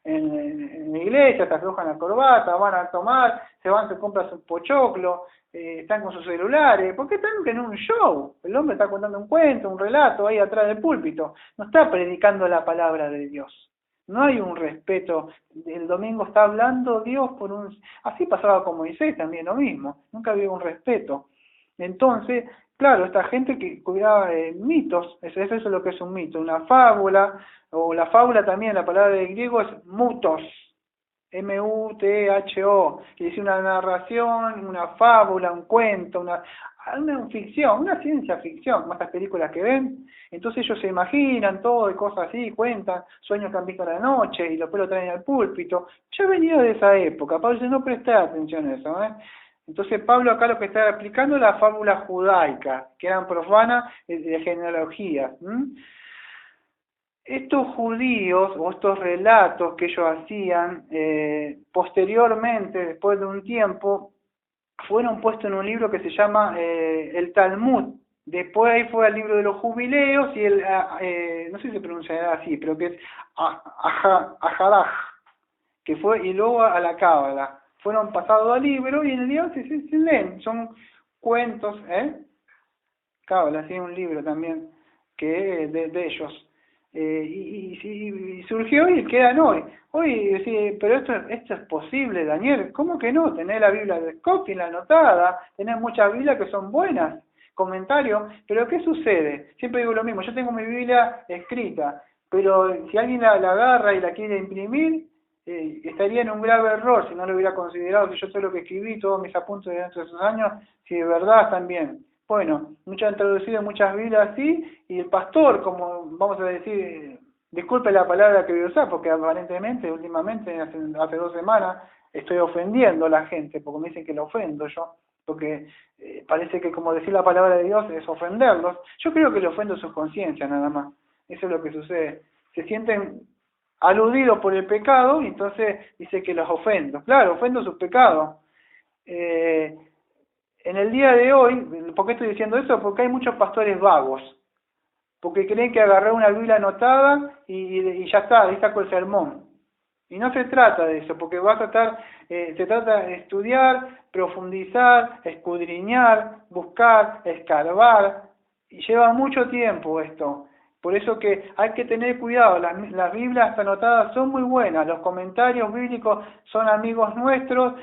en la iglesia, se aflojan la corbata, van a tomar, se compran su pochoclo, están con sus celulares, porque están en un show. El hombre está contando un cuento, un relato ahí atrás del púlpito, no está predicando la palabra de Dios. No hay un respeto. El domingo está hablando Dios así pasaba con Moisés también, lo mismo. Nunca había un respeto. Entonces, claro, esta gente que cuidaba mitos, eso es lo que es un mito, una fábula, o la fábula también, la palabra de griego es mutos, M-U-T-H-O, que dice una narración, una fábula, un cuento, una ficción, una ciencia ficción, como estas películas que ven. Entonces ellos se imaginan todo y cosas así, cuentan sueños que han visto a la noche y después lo traen al púlpito. Ya venía de esa época, Pablo dice, no presté atención a eso, Entonces Pablo acá lo que está explicando es la fábula judaica, que eran profanas de genealogía. Estos judíos, o estos relatos que ellos hacían, posteriormente, después de un tiempo, fueron puestos en un libro que se llama el Talmud. Después ahí fue al libro de los jubileos y no sé si se pronunciará así, pero que es Ajaraj, que fue, y luego a la Cábala. fueron pasados al libro y en el libro se leen, son cuentos, Cábala, sí, un libro también que de ellos. Y surgió y quedan hoy. Hoy, sí, pero esto es posible, Daniel. ¿Cómo que no? Tenés la Biblia de Scofield, la anotada, tenés muchas Biblias que son buenas, comentarios, pero ¿qué sucede? Siempre digo lo mismo, yo tengo mi Biblia escrita, pero si alguien la agarra y la quiere imprimir, estaría en un grave error si no lo hubiera considerado que yo todo lo que escribí, todos mis apuntes dentro de esos años, si de verdad están bien. Bueno, muchos han traducido muchas Biblias así, y el pastor, como vamos a decir, disculpe la palabra que voy a usar, porque aparentemente, últimamente, hace 2 semanas, estoy ofendiendo a la gente, porque me dicen que lo ofendo yo, porque parece que como decir la palabra de Dios es ofenderlos. Yo creo que le ofendo sus conciencias nada más. Eso es lo que sucede. Se sienten aludidos por el pecado y entonces dice que los ofendo. Claro, ofendo sus pecados. En el día de hoy, ¿por qué estoy diciendo eso? Porque hay muchos pastores vagos, porque creen que agarrar una Biblia anotada y ya está, ahí saco el sermón. Y no se trata de eso, porque se trata de estudiar, profundizar, escudriñar, buscar, escarbar, y lleva mucho tiempo esto. Por eso que hay que tener cuidado, las Biblias anotadas son muy buenas, los comentarios bíblicos son amigos nuestros,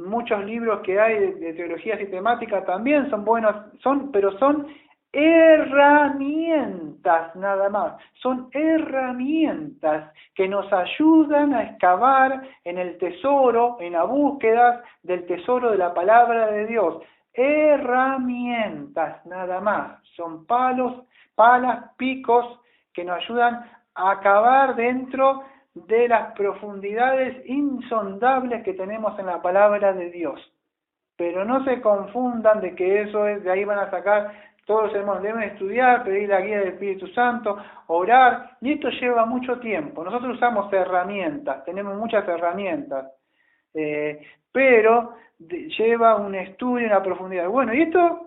muchos libros que hay de teología sistemática también son buenos, pero son herramientas nada más, son herramientas que nos ayudan a excavar en el tesoro, en la búsqueda del tesoro de la palabra de Dios. Herramientas nada más, son palas, picos que nos ayudan a acabar dentro de las profundidades insondables que tenemos en la palabra de Dios. Pero no se confundan de que eso es, de ahí van a sacar todos los sermones. Deben estudiar, pedir la guía del Espíritu Santo, orar, y esto lleva mucho tiempo. Nosotros usamos herramientas, tenemos muchas herramientas, pero lleva un estudio, una profundidad. Bueno, y esto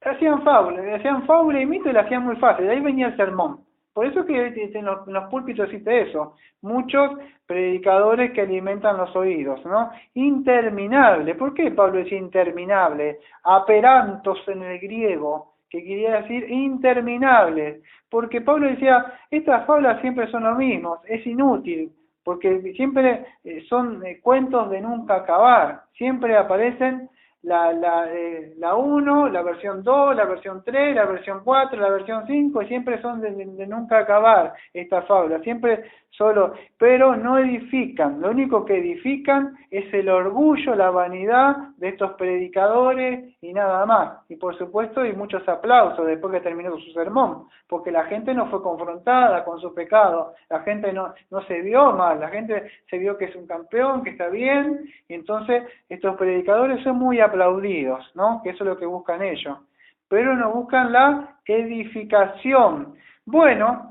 hacían fábula y mito y lo hacían muy fácil, de ahí venía el sermón. Por eso que en los púlpitos existe eso, muchos predicadores que alimentan los oídos, ¿no? Interminable. ¿Por qué Pablo decía interminable? Aperantos en el griego, que quería decir interminables. Porque Pablo decía, estas fábulas siempre son lo mismo, es inútil, porque siempre son cuentos de nunca acabar, siempre aparecen la 1, la versión 2, la versión 3, la versión 4, la versión 5, y siempre son de nunca acabar estas fábulas, siempre solo, pero no edifican, lo único que edifican es el orgullo, la vanidad de estos predicadores y nada más, y por supuesto y muchos aplausos después que terminó su sermón, porque la gente no fue confrontada con su pecado, la gente no se vio mal, la gente se vio que es un campeón, que está bien, y entonces estos predicadores son muy aplaudidos, ¿no? Que eso es lo que buscan ellos, pero no buscan la edificación. Bueno,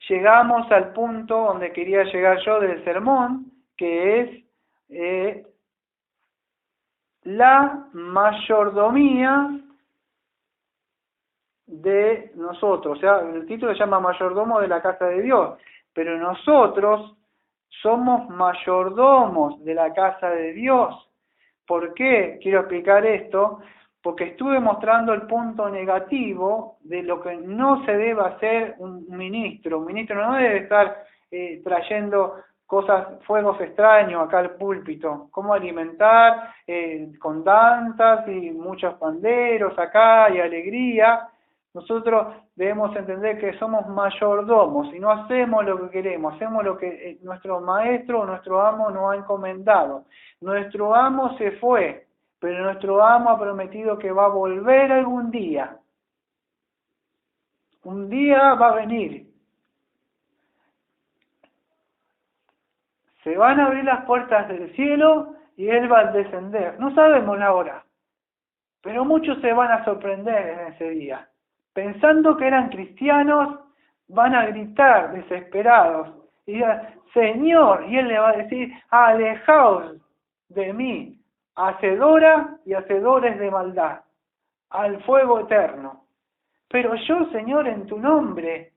llegamos al punto donde quería llegar yo del sermón, que es la mayordomía de nosotros. O sea, el título se llama mayordomo de la casa de Dios, pero nosotros somos mayordomos de la casa de Dios. ¿Por qué quiero explicar esto? Porque estuve mostrando el punto negativo de lo que no se debe hacer un ministro. Un ministro no debe estar trayendo fuegos extraños acá al púlpito. Cómo alimentar con danzas y muchos panderos acá y alegría. Nosotros debemos entender que somos mayordomos y no hacemos lo que queremos, hacemos lo que nuestro maestro o nuestro amo nos ha encomendado. Nuestro amo se fue, pero nuestro amo ha prometido que va a volver algún día. Un día va a venir. Se van a abrir las puertas del cielo y Él va a descender. No sabemos la hora, pero muchos se van a sorprender en ese día. Pensando que eran cristianos, van a gritar desesperados y dirán, Señor, y Él le va a decir, alejaos de mí, hacedora y hacedores de maldad, al fuego eterno. Pero yo, Señor, en tu nombre.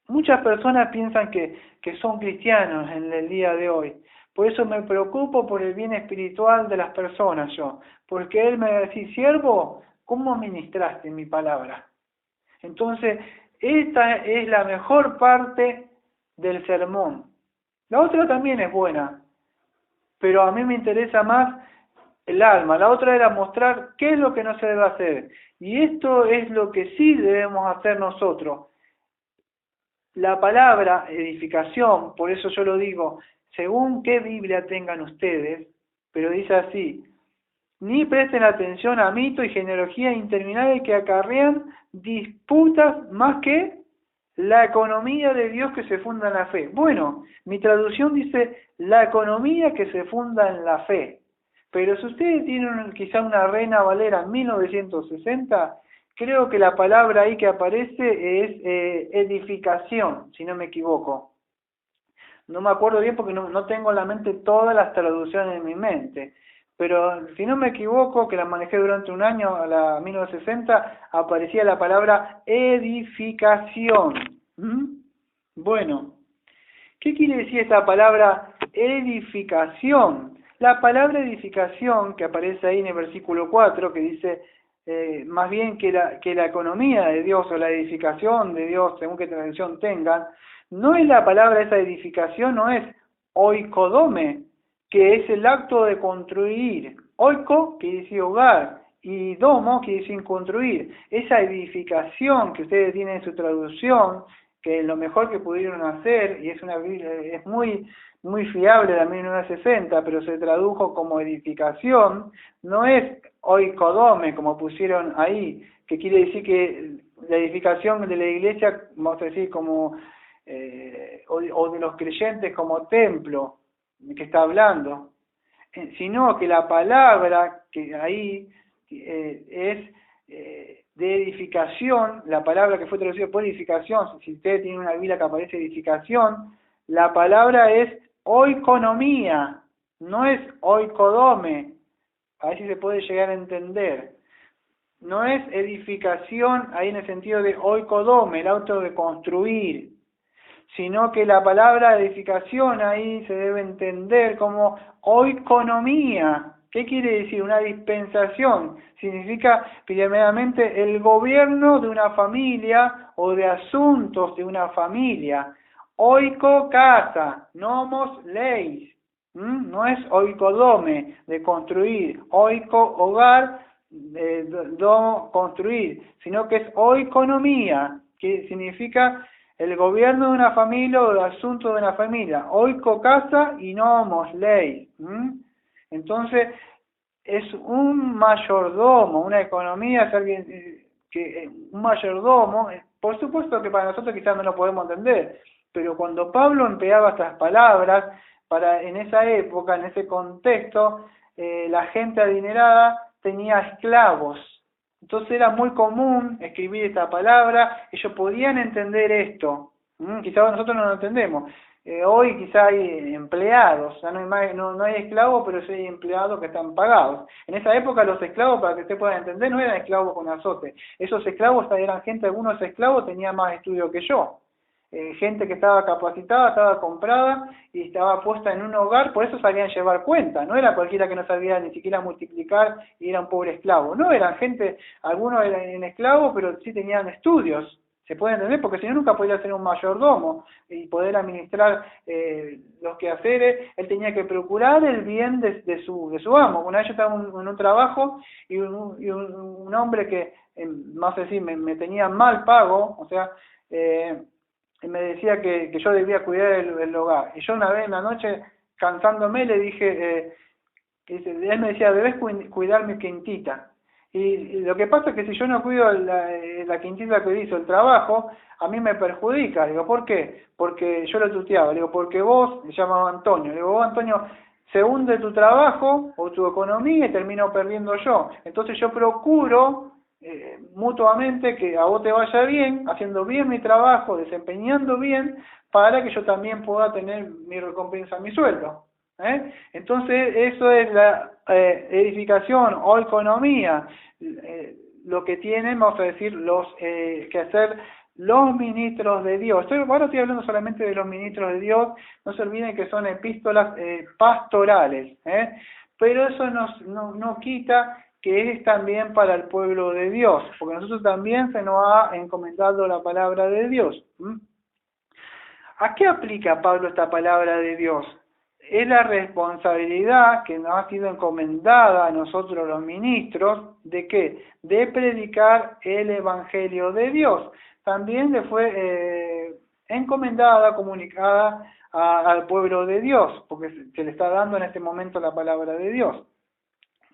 Muchas personas piensan que son cristianos en el día de hoy, Por eso me preocupo por el bien espiritual de las personas yo. Porque Él me va a decir, siervo, ¿cómo ministraste mi palabra? Entonces, esta es la mejor parte del sermón. La otra también es buena, pero a mí me interesa más el alma. La otra era mostrar qué es lo que no se debe hacer. Y esto es lo que sí debemos hacer nosotros. La palabra edificación, por eso yo lo digo, según qué Biblia tengan ustedes, pero dice así, ni presten atención a mitos y genealogías interminables que acarrean disputas más que la economía de Dios que se funda en la fe. Bueno, mi traducción dice la economía que se funda en la fe. Pero si ustedes tienen quizá una Reina Valera 1960, creo que la palabra ahí que aparece es edificación, si no me equivoco. No me acuerdo bien porque no tengo en la mente todas las traducciones en mi mente. Pero si no me equivoco, que la manejé durante un año, a la 1960, aparecía la palabra edificación. Bueno, ¿qué quiere decir esta palabra edificación? La palabra edificación, que aparece ahí en el versículo 4, que dice más bien que la economía de Dios o la edificación de Dios, según qué traducción tengan, no es la palabra esa edificación, no es oikodome, que es el acto de construir. Oiko quiere decir hogar y domo quiere decir construir. Esa edificación que ustedes tienen en su traducción, que es lo mejor que pudieron hacer, y es muy fiable la 1960, pero se tradujo como edificación, no es oikodome, como pusieron ahí, que quiere decir que la edificación de la iglesia, vamos a decir, como o de los creyentes como templo, que está hablando, sino que la palabra que ahí es de edificación, la palabra que fue traducida por edificación, si ustedes tienen una Biblia que aparece edificación, la palabra es oikonomía, no es oikodome, a ver si se puede llegar a entender. No es edificación ahí en el sentido de oikodome, el auto de construir, sino que la palabra edificación ahí se debe entender como oikonomía. ¿Qué quiere decir? Una dispensación. Significa primeramente el gobierno de una familia o de asuntos de una familia. Oiko casa, nomos leis. No es oikodome, de construir. Oiko, hogar, do, construir. Sino que es oikonomía, que significa el gobierno de una familia o el asunto de una familia. Oiko casa y nomos ley. Entonces, es un mayordomo, una economía, es alguien que un mayordomo, por supuesto que para nosotros quizás no lo podemos entender, pero cuando Pablo empleaba estas palabras, en esa época, en ese contexto, la gente adinerada tenía esclavos. Entonces era muy común escribir esta palabra, ellos podían entender esto. Quizás nosotros no lo entendemos. Hoy quizá hay empleados, ya no hay esclavos, pero sí hay empleados que están pagados. En esa época los esclavos, para que usted pueda entender, no eran esclavos con azote. Esos esclavos eran gente, algunos esclavos tenían más estudio que yo. Gente que estaba capacitada, estaba comprada y estaba puesta en un hogar, por eso sabían llevar cuenta. No era cualquiera que no sabía ni siquiera multiplicar y era un pobre esclavo. No, eran gente, algunos eran esclavos, pero sí tenían estudios. Se puede entender, porque si no nunca podía ser un mayordomo y poder administrar los quehaceres. Él tenía que procurar el bien de su amo. Una vez yo estaba en un trabajo y un hombre que, no sé si me tenía mal pago, o sea, me decía que yo debía cuidar el hogar. Y yo una vez en la noche, cansándome, le dije, él me decía, debes cuidar mi quintita. Y lo que pasa es que si yo no cuido la quintita que hizo el trabajo, a mí me perjudica. Digo, ¿por qué? Porque yo lo tuteaba. Digo, porque vos, me llamaba Antonio. Digo, vos, Antonio, se hunde tu trabajo o tu economía y termino perdiendo yo. Entonces yo procuro mutuamente que a vos te vaya bien, haciendo bien mi trabajo, desempeñando bien, para que yo también pueda tener mi recompensa, mi sueldo. Entonces eso es la edificación o economía, lo que tienen, vamos a decir, los que hacer los ministros de Dios. Ahora estoy hablando solamente de los ministros de Dios, no se olviden que son epístolas pastorales, pero eso no quita que es también para el pueblo de Dios, porque a nosotros también se nos ha encomendado la palabra de Dios. ¿A qué aplica Pablo esta palabra de Dios? Es la responsabilidad que nos ha sido encomendada a nosotros los ministros, ¿de qué? De predicar el Evangelio de Dios. También le fue encomendada, comunicada al pueblo de Dios, porque se le está dando en este momento la palabra de Dios.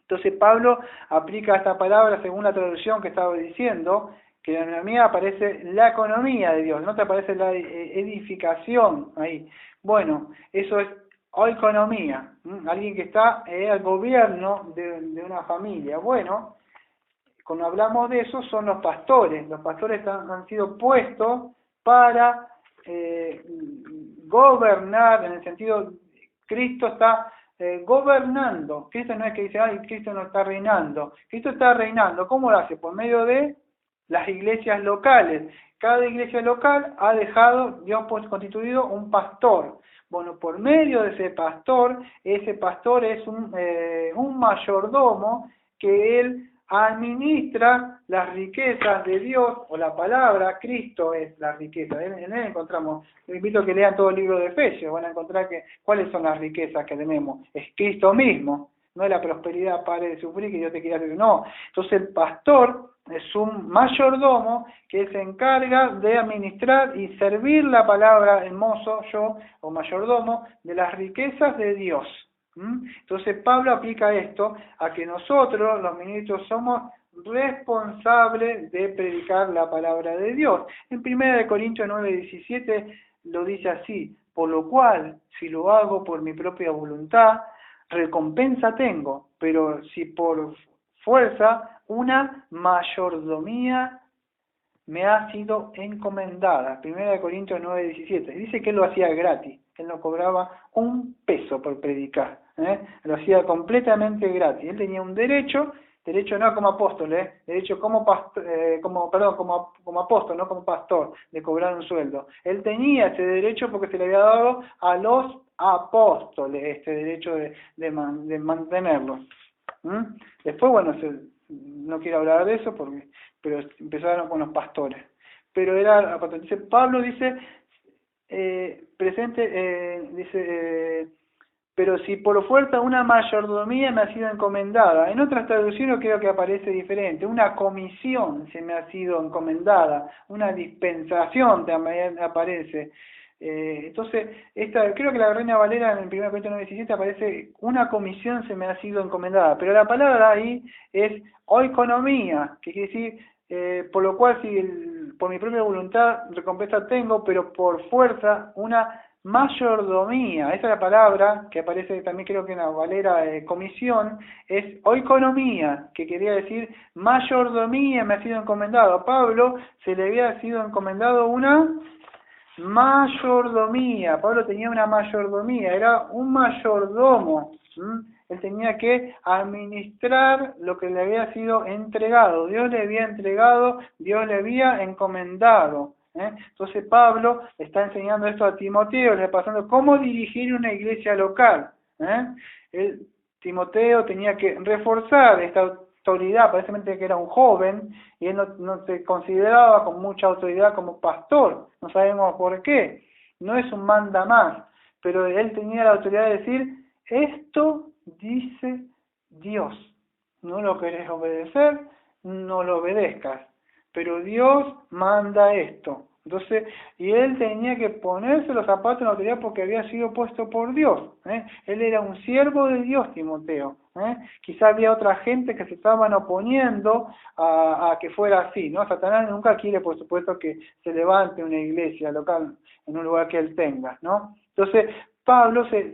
Entonces Pablo aplica esta palabra según la traducción que estaba diciendo, que en la mía aparece la economía de Dios, no te aparece la edificación ahí. Bueno, eso es oikonomía, alguien que está al gobierno de una familia. Bueno, cuando hablamos de eso son los pastores han sido puestos para gobernar, en el sentido, Cristo está gobernando. Cristo no es que dice, ay, Cristo no está reinando. Cristo está reinando. ¿Cómo lo hace? Por medio de las iglesias locales. Cada iglesia local ha dejado, Dios constituido un pastor. Bueno, por medio de ese pastor es un mayordomo que él administra las riquezas de Dios, o la palabra, Cristo es la riqueza. En él encontramos, les invito a que lean todo el libro de Efesios, van a encontrar cuáles son las riquezas que tenemos. Es Cristo mismo, no es la prosperidad, pare de sufrir, que yo te quiera hacer, no. Entonces el pastor es un mayordomo que se encarga de administrar y servir la palabra, el mozo, yo, o mayordomo, de las riquezas de Dios. Entonces Pablo aplica esto a que nosotros, los ministros, somos responsables de predicar la palabra de Dios. En 1 Corintios 9:17 lo dice así: por lo cual, si lo hago por mi propia voluntad, recompensa tengo, pero si por fuerza, una mayordomía me ha sido encomendada. 1 Corintios 9:17. Dice que él lo hacía gratis, que él no cobraba un peso por predicar, lo hacía completamente gratis. Él tenía un derecho no como apóstol, derecho como apóstol, no como pastor, de cobrar un sueldo. Él tenía ese derecho porque se le había dado a los apóstoles este derecho de mantenerlo. Después, bueno, no quiero hablar de eso pero empezaron con los pastores. Pero entonces Pablo dice, pero si por fuerza una mayordomía me ha sido encomendada. En otras traducciones creo que aparece diferente. Una comisión se me ha sido encomendada. Una dispensación también aparece. Entonces, creo que la Reina Valera en el 1 Corintios 9:17 aparece, una comisión se me ha sido encomendada, pero la palabra ahí es oikonomía, que quiere decir, por lo cual si por mi propia voluntad recompensa tengo, pero por fuerza una mayordomía. Esa es la palabra que aparece también, creo que en la Valera, comisión, es oikonomía, que quería decir mayordomía me ha sido encomendado. A Pablo se le había sido encomendado una mayordomía. Pablo tenía una mayordomía, era un mayordomo. Él tenía que administrar lo que le había sido entregado. Dios le había entregado, Dios le había encomendado. Entonces Pablo está enseñando esto a Timoteo, le está pasando cómo dirigir una iglesia local. Timoteo tenía que reforzar esta autoridad, parece que era un joven y él no se consideraba con mucha autoridad como pastor, no sabemos por qué, no es un manda más, pero él tenía la autoridad de decir, esto dice Dios, no lo querés obedecer, no lo obedezcas, pero Dios manda esto. Entonces, y él tenía que ponerse los zapatos en la autoridad porque había sido puesto por Dios. Él era un siervo de Dios, Timoteo. Quizá había otra gente que se estaban oponiendo a que fuera así, ¿no? Satanás nunca quiere, por supuesto, que se levante una iglesia local en un lugar que él tenga, ¿no? Entonces, Pablo se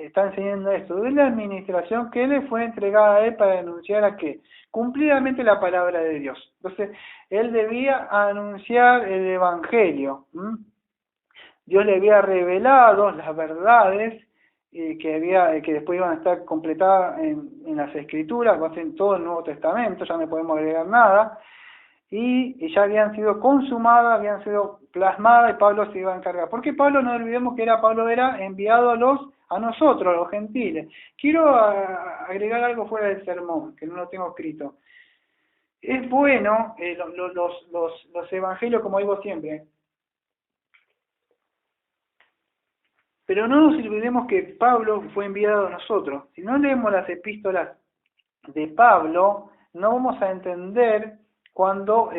está enseñando esto, de la administración que le fue entregada a él para anunciar a qué, cumplidamente la palabra de Dios. Entonces, él debía anunciar el Evangelio. Dios le había revelado las verdades que después iban a estar completadas en las Escrituras, en todo el Nuevo Testamento, ya no podemos agregar nada. y ya habían sido consumadas, habían sido plasmadas y Pablo se iba a encargar. Porque Pablo, no olvidemos que Pablo era enviado a nosotros, a los gentiles. Quiero agregar algo fuera del sermón, que no lo tengo escrito. Es bueno, los evangelios, como digo siempre, pero no nos olvidemos que Pablo fue enviado a nosotros. Si no leemos las epístolas de Pablo, no vamos a entender cuando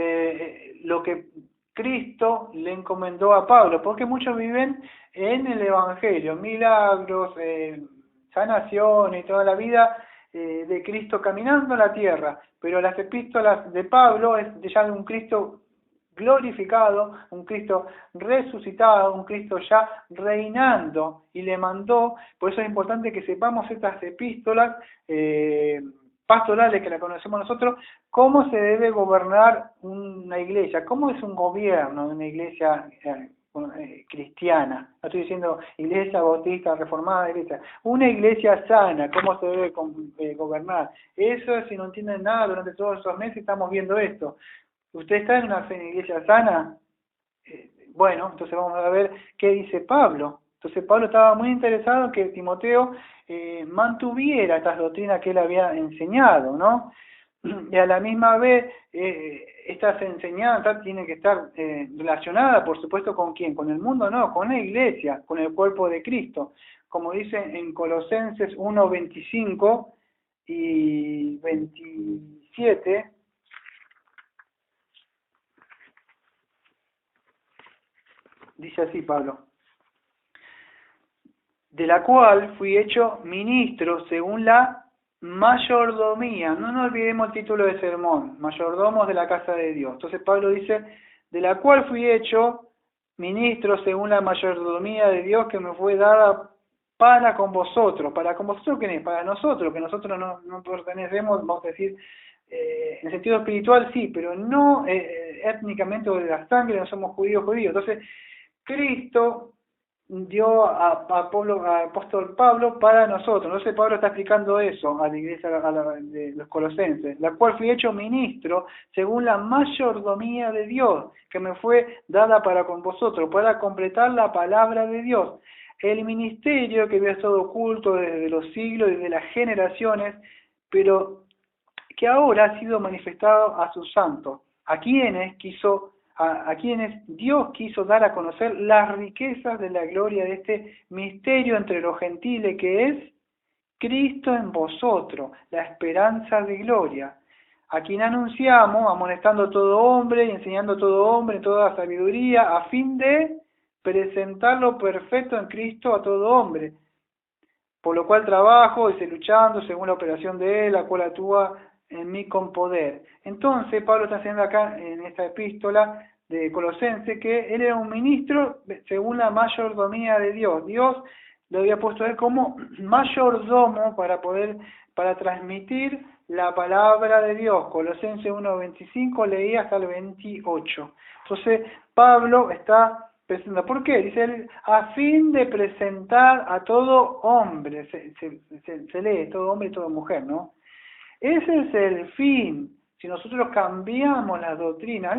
lo que Cristo le encomendó a Pablo, porque muchos viven en el Evangelio, milagros, sanación y toda la vida de Cristo caminando en la tierra, pero las epístolas de Pablo es ya de un Cristo glorificado, un Cristo resucitado, un Cristo ya reinando, y le mandó. Por eso es importante que sepamos estas epístolas pastorales, que la conocemos nosotros, cómo se debe gobernar una iglesia, cómo es un gobierno de una iglesia cristiana. No estoy diciendo iglesia bautista, reformada, iglesia. Una iglesia sana, cómo se debe gobernar. Eso, si no entienden nada, durante todos esos meses estamos viendo esto. ¿Usted está en una iglesia sana? Bueno, entonces vamos a ver qué dice Pablo. Entonces Pablo estaba muy interesado en que Timoteo mantuviera estas doctrinas que él había enseñado, ¿no? Y a la misma vez, estas enseñanzas tienen que estar relacionadas, por supuesto, ¿con quién? Con el mundo, no, con la iglesia, con el cuerpo de Cristo. Como dice en Colosenses 1, 25 y 27, dice así Pablo: de la cual fui hecho ministro según la mayordomía. No nos olvidemos el título de sermón, mayordomos de la casa de Dios. Entonces Pablo dice, de la cual fui hecho ministro según la mayordomía de Dios que me fue dada para con vosotros. ¿Para con vosotros quién es? Para nosotros, que nosotros no pertenecemos, vamos a decir, en el sentido espiritual sí, pero no étnicamente o de la sangre, no somos judíos. Entonces Cristo dio a apóstol Pablo para nosotros. Entonces Pablo está explicando eso a la iglesia de los colosenses, la cual fui hecho ministro según la mayordomía de Dios que me fue dada para con vosotros, para completar la palabra de Dios, el ministerio que había estado oculto desde los siglos y desde las generaciones, pero que ahora ha sido manifestado a sus santos, a quienes Dios quiso dar a conocer las riquezas de la gloria de este misterio entre los gentiles, que es Cristo en vosotros, la esperanza de gloria, a quien anunciamos, amonestando a todo hombre y enseñando a todo hombre en toda sabiduría, a fin de presentarlo perfecto en Cristo a todo hombre, por lo cual trabajo y estoy luchando según la operación de Él, la cual actúa en mí con poder. Entonces Pablo está haciendo acá en esta epístola de Colosenses que él era un ministro según la mayordomía de Dios. Dios lo había puesto a él como mayordomo para transmitir la palabra de Dios. Colosenses 1:25 leí hasta el 28. Entonces Pablo está presentando. ¿Por qué? Dice él, a fin de presentar a todo hombre, se lee todo hombre y toda mujer, ¿no? Ese es el fin. Si nosotros cambiamos las doctrinas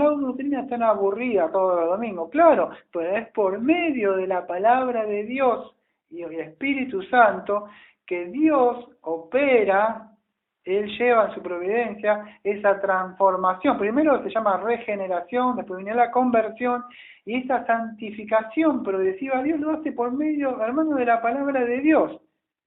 están aburridas todos los domingos, claro, pero es por medio de la palabra de Dios y el Espíritu Santo que Dios opera, Él lleva en su providencia esa transformación. Primero se llama regeneración, después viene la conversión, y esta santificación progresiva Dios lo hace por medio, hermano, de la palabra de Dios.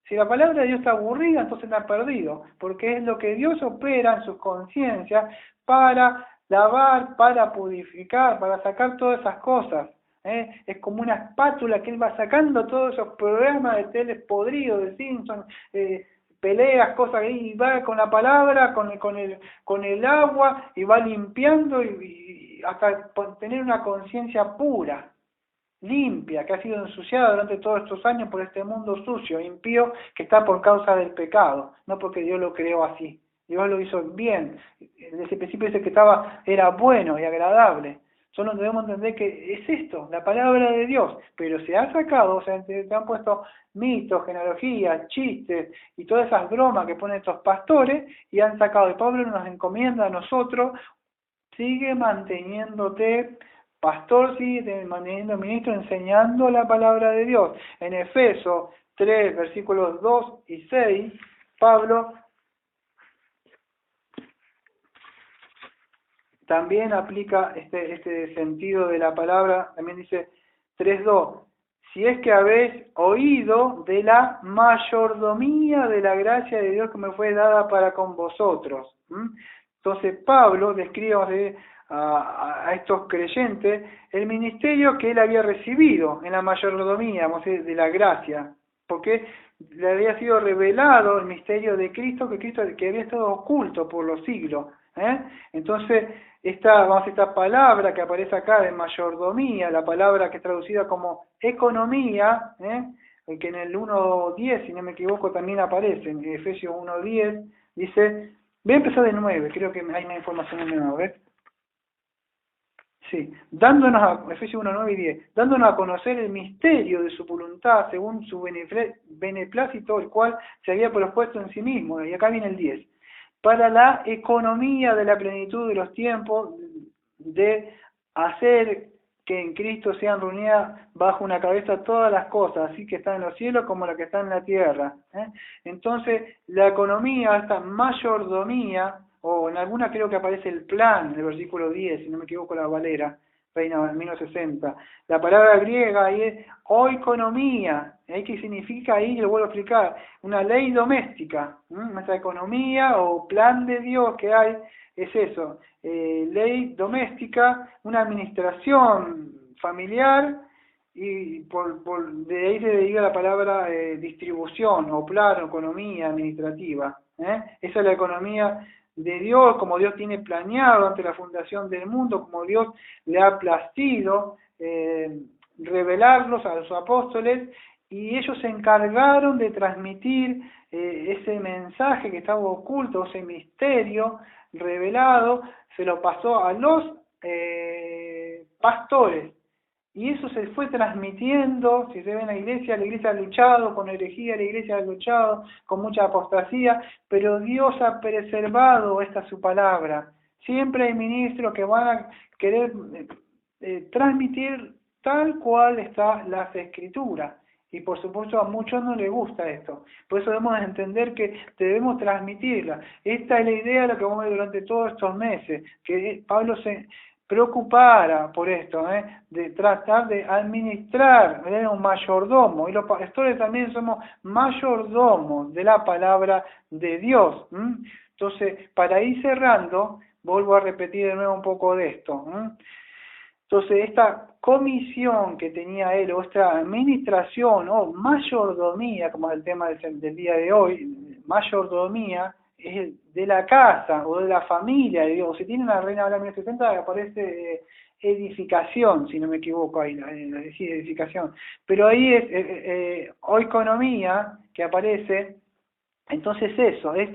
Si la palabra de Dios está aburrida, entonces está perdido, porque es lo que Dios opera en sus conciencias para lavar, para purificar, para sacar todas esas cosas. Es como una espátula que Él va sacando todos esos programas de tele podridos, de Simpson, peleas, cosas, y va con la palabra, con el agua, y va limpiando y hasta tener una conciencia pura, limpia, que ha sido ensuciada durante todos estos años por este mundo sucio, impío, que está por causa del pecado, no porque Dios lo creó así. Dios lo hizo bien. Desde ese principio dice que era bueno y agradable. Solo debemos entender que es esto, la palabra de Dios, pero se ha sacado, o sea, se han puesto mitos, genealogías, chistes y todas esas bromas que ponen estos pastores y han sacado. Y Pablo nos encomienda a nosotros sigue manteniéndote pastor, sigue manteniendo ministro, enseñando la palabra de Dios. En Efesios 3, versículos 2 y 6, Pablo también aplica este sentido de la palabra, también dice 3:2, si es que habéis oído de la mayordomía de la gracia de Dios que me fue dada para con vosotros. Entonces Pablo describe a estos creyentes el ministerio que él había recibido en la mayordomía, vamos a decir, de la gracia, porque le había sido revelado el misterio de Cristo, que había estado oculto por los siglos. Entonces, esta palabra que aparece acá de mayordomía, la palabra que es traducida como economía, que en el 1.10, si no me equivoco, también aparece, en Efesios 1.10, dice, voy a empezar de 9, creo que hay más información en el 9, sí, Efesios 1, 9 y 10, dándonos a conocer el misterio de su voluntad según su beneplácito, el cual se había propuesto en sí mismo, y acá viene el 10, para la economía de la plenitud de los tiempos, de hacer que en Cristo sean reunidas bajo una cabeza todas las cosas, así que están en los cielos como las que están en la tierra. Entonces, la economía, esta mayordomía, o en alguna creo que aparece el plan, en el versículo 10, si no me equivoco, la Valera, Reina 1960. La palabra griega ahí es oikonomía, ¿qué significa ahí? Lo vuelvo a explicar, una ley doméstica. Nuestra economía o plan de Dios que hay es eso, ley doméstica, una administración familiar, y de ahí se deriva la palabra distribución o plan, o economía administrativa. Esa es la economía de Dios, como Dios tiene planeado ante la fundación del mundo, como Dios le ha placido revelarlos a los apóstoles, y ellos se encargaron de transmitir ese mensaje que estaba oculto, ese misterio revelado, se lo pasó a los pastores, y eso se fue transmitiendo. Si se ve en la iglesia ha luchado con herejía, la iglesia ha luchado con mucha apostasía, pero Dios ha preservado su palabra. Siempre hay ministros que van a querer transmitir tal cual está las Escrituras, y por supuesto a muchos no les gusta esto. Por eso debemos entender que debemos transmitirla. Esta es la idea de lo que vamos a ver durante todos estos meses, que Pablo se preocupara por esto, de tratar de administrar, de un mayordomo, y los pastores también somos mayordomos de la palabra de Dios. Entonces, para ir cerrando, vuelvo a repetir de nuevo un poco de esto. Entonces, esta comisión que tenía él, o esta administración, o mayordomía, como es el tema del día de hoy, mayordomía, es de la casa o de la familia de Dios. Si tiene una Reina Valera 1960, aparece edificación, si no me equivoco, ahí decir edificación. Pero ahí es oikonomía que aparece. Entonces eso, es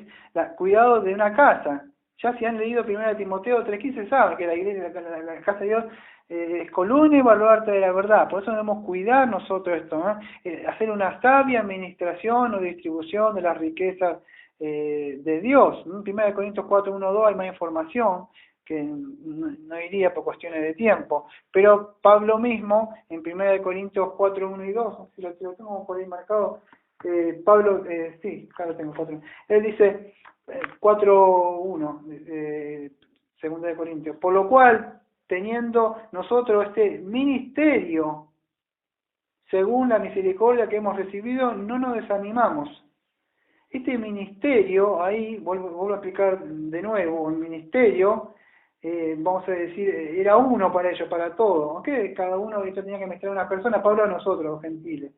cuidado de una casa. Ya si han leído 1 Timoteo 3:15 saben que la iglesia, la casa de Dios es columna y baluarte de la verdad. Por eso debemos cuidar nosotros esto, hacer una sabia administración o distribución de las riquezas de Dios. En 1 Corintios 4:1-2 hay más información que no iría por cuestiones de tiempo, pero Pablo mismo en 1 Corintios 4:1 y 2, si lo tengo por ahí marcado, Pablo, sí, claro, tengo 4. Él dice 4:1, 2 de Corintios, por lo cual, teniendo nosotros este ministerio, según la misericordia que hemos recibido, no nos desanimamos. Este ministerio, ahí vuelvo a explicar de nuevo, el ministerio, vamos a decir, era uno para ellos, para todos, aunque cada uno de ellos tenía que ministrar a una persona, Pablo a nosotros, los gentiles.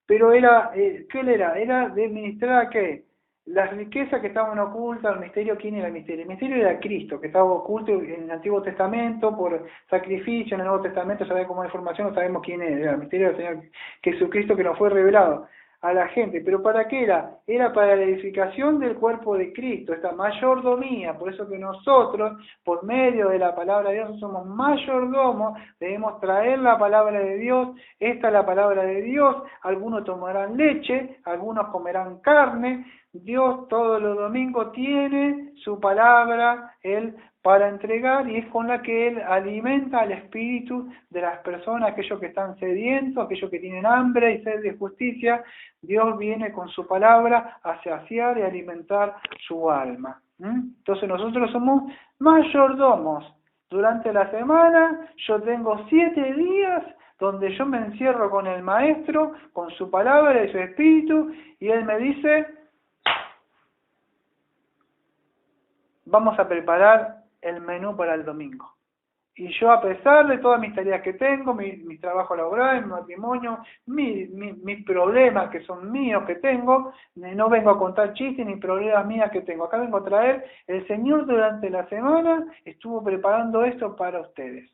Pero era, ¿qué él era? Era de ministrar a qué? Las riquezas que estaban ocultas, el misterio. ¿Quién era el misterio? El misterio era Cristo, que estaba oculto en el Antiguo Testamento por sacrificio, en el Nuevo Testamento sabemos cómo información, no sabemos quién era el misterio del Señor Jesucristo que nos fue revelado a la gente. ¿Pero para qué era? Era para la edificación del cuerpo de Cristo, esta mayordomía. Por eso que nosotros, por medio de la palabra de Dios, somos mayordomos, debemos traer la palabra de Dios. Esta es la palabra de Dios. Algunos tomarán leche, algunos comerán carne. Dios todos los domingos tiene su palabra, Él para entregar, y es con la que Él alimenta al espíritu de las personas, aquellos que están sedientos, aquellos que tienen hambre y sed de justicia. Dios viene con su palabra a saciar y alimentar su alma. Entonces nosotros somos mayordomos. Durante la semana yo tengo 7 días donde yo me encierro con el Maestro, con su palabra y su espíritu, y Él me dice, vamos a preparar el menú para el domingo. Y yo, a pesar de todas mis tareas que tengo, mi trabajo laboral, mi matrimonio, mis problemas que son míos que tengo, no vengo a contar chistes ni problemas mías que tengo. Acá vengo a traer, el Señor durante la semana estuvo preparando esto para ustedes.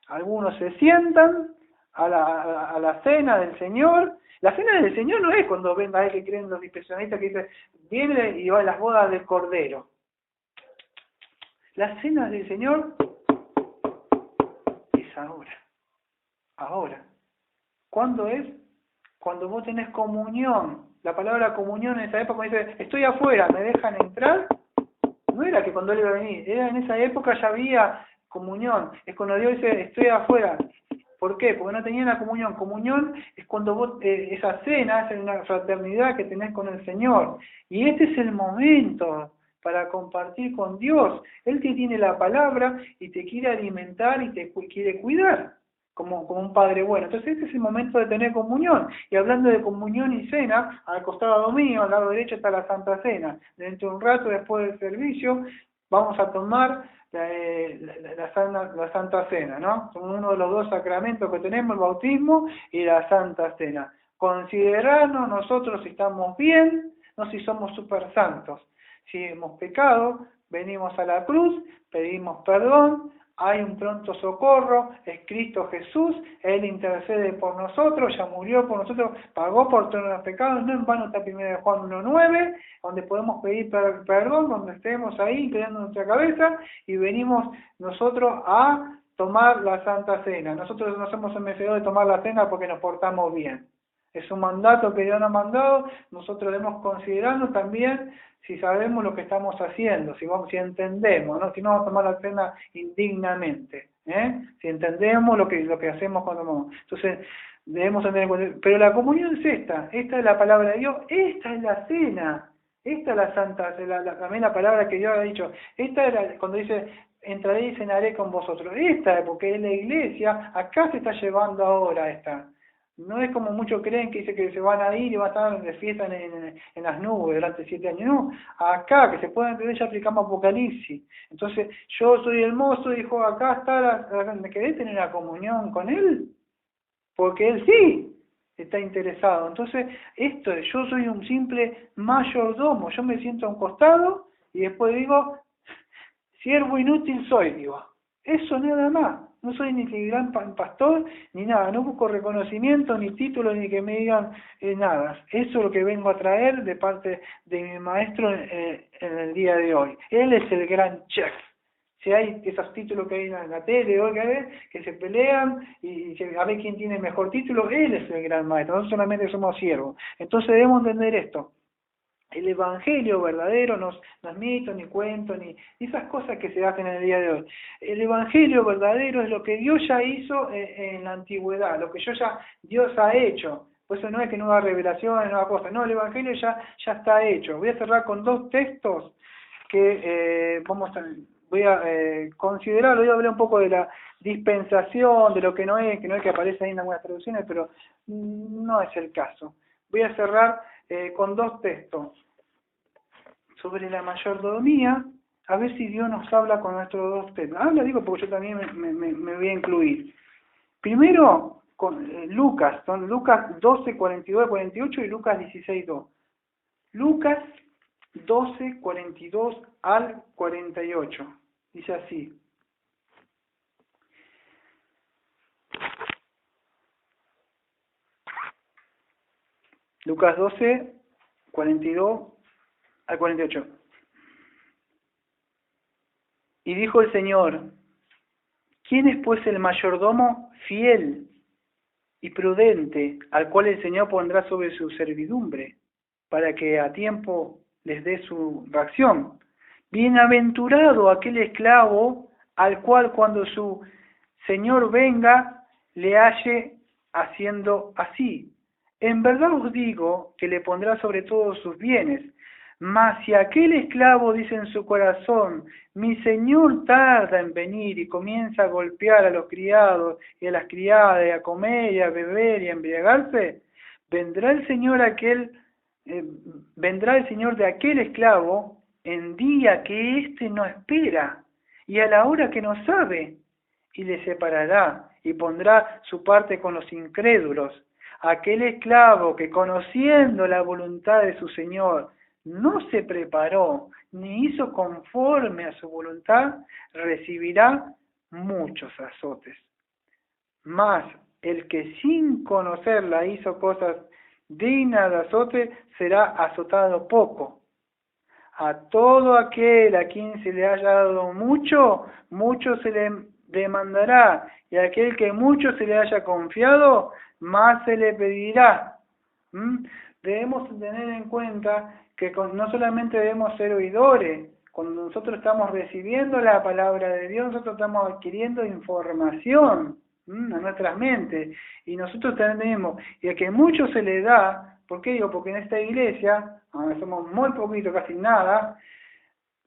Algunos se sientan a la cena del Señor. La cena del Señor no es cuando venga el que creen los dispensacionistas que dice, viene y va a las bodas del Cordero. La cena del Señor es ahora. Ahora. ¿Cuándo es? Cuando vos tenés comunión. La palabra comunión en esa época dice, estoy afuera, ¿me dejan entrar? No era que cuando Él iba a venir, era en esa época ya había comunión. Es cuando Dios dice, estoy afuera. ¿Por qué? Porque no tenían la comunión. Comunión es cuando vos, esa cena, es una fraternidad que tenés con el Señor. Y este es el momento para compartir con Dios. Él te tiene la palabra y te quiere alimentar y te quiere cuidar como un padre bueno. Entonces este es el momento de tener comunión. Y hablando de comunión y cena, al costado mío, al lado derecho está la Santa Cena. Dentro de un rato, después del servicio, vamos a tomar la Santa Cena, ¿no? Son uno de los 2 sacramentos que tenemos, el bautismo y la Santa Cena. Considerarnos nosotros si estamos bien, no si somos super santos. Si hemos pecado, venimos a la cruz, pedimos perdón, hay un pronto socorro, es Cristo Jesús, Él intercede por nosotros, ya murió por nosotros, pagó por todos los pecados, no en vano está 1 Juan 1:9, donde podemos pedir perdón, donde estemos ahí, inclinando nuestra cabeza, y venimos nosotros a tomar la Santa Cena. Nosotros no somos merecedores de tomar la cena porque nos portamos bien. Es un mandato que Dios nos ha mandado, nosotros debemos considerarnos también si sabemos lo que estamos haciendo, si entendemos, ¿no? Si no vamos a tomar la cena indignamente, si entendemos lo que hacemos cuando vamos. Entonces, debemos entender, pero la comunión es esta es la palabra de Dios, esta es la cena, esta es la santa, también la palabra que Dios ha dicho, esta es cuando dice, entraré y cenaré con vosotros, esta es porque es la iglesia, acá se está llevando ahora esta. No es como muchos creen que dice que se van a ir y van a estar de fiesta en las nubes durante 7 años. No, acá, que se puede entender, ya aplicamos Apocalipsis. Entonces, yo soy el mozo, dijo, acá está, ¿me querés tener la comunión con Él? Porque Él sí está interesado. Entonces, yo soy un simple mayordomo. Yo me siento a un costado y después digo, siervo inútil soy, digo. Eso nada más. No soy ni gran pastor, ni nada. No busco reconocimiento, ni título, ni que me digan nada. Eso es lo que vengo a traer de parte de mi maestro en el día de hoy. Él es el gran chef. Si hay esos títulos que hay en la tele hoy que se pelean y a ver quién tiene el mejor título, él es el gran maestro. Nosotros solamente somos siervos. Entonces debemos entender esto. El evangelio verdadero no es mito, ni cuento, ni esas cosas que se hacen en el día de hoy. El evangelio verdadero es lo que Dios ya hizo en la antigüedad, lo que Dios ha hecho. Por eso no es que nueva revelación, nueva cosa. No, el evangelio ya está hecho. Voy a cerrar con 2 textos que voy a considerar, voy a hablar un poco de la dispensación, de lo que no es que aparece ahí en algunas traducciones, pero no es el caso. Voy a cerrar con 2 textos sobre la mayordomía, a ver si Dios nos habla con nuestros 2 temas. Habla, digo, porque yo también me voy a incluir. Primero, con Lucas 12, 42, 48 y Lucas 16, 2. Lucas 12, 42 al 48. Dice así. Lucas 12, 42 al 48. Y dijo el Señor, ¿quién es pues el mayordomo fiel y prudente al cual el Señor pondrá sobre su servidumbre, para que a tiempo les dé su ración? Bienaventurado aquel esclavo al cual cuando su señor venga le halle haciendo así. En verdad os digo que le pondrá sobre todos sus bienes. Mas si aquel esclavo dice en su corazón, mi señor tarda en venir, y comienza a golpear a los criados y a las criadas, y a comer y a beber y a embriagarse, vendrá el señor de aquel esclavo en día que éste no espera y a la hora que no sabe, y le separará y pondrá su parte con los incrédulos. Aquel esclavo que, conociendo la voluntad de su señor, no se preparó ni hizo conforme a su voluntad, recibirá muchos azotes. Mas el que sin conocerla hizo cosas dignas de azote será azotado poco. A todo aquel a quien se le haya dado mucho, mucho se le demandará, y a aquel que mucho se le haya confiado, más se le pedirá. Debemos tener en cuenta que no solamente debemos ser oidores, cuando nosotros estamos recibiendo la palabra de Dios, nosotros estamos adquiriendo información a nuestras mentes, y nosotros tenemos, y a que mucho se le da. ¿Por qué digo? Porque en esta iglesia, aunque somos muy poquito, casi nada,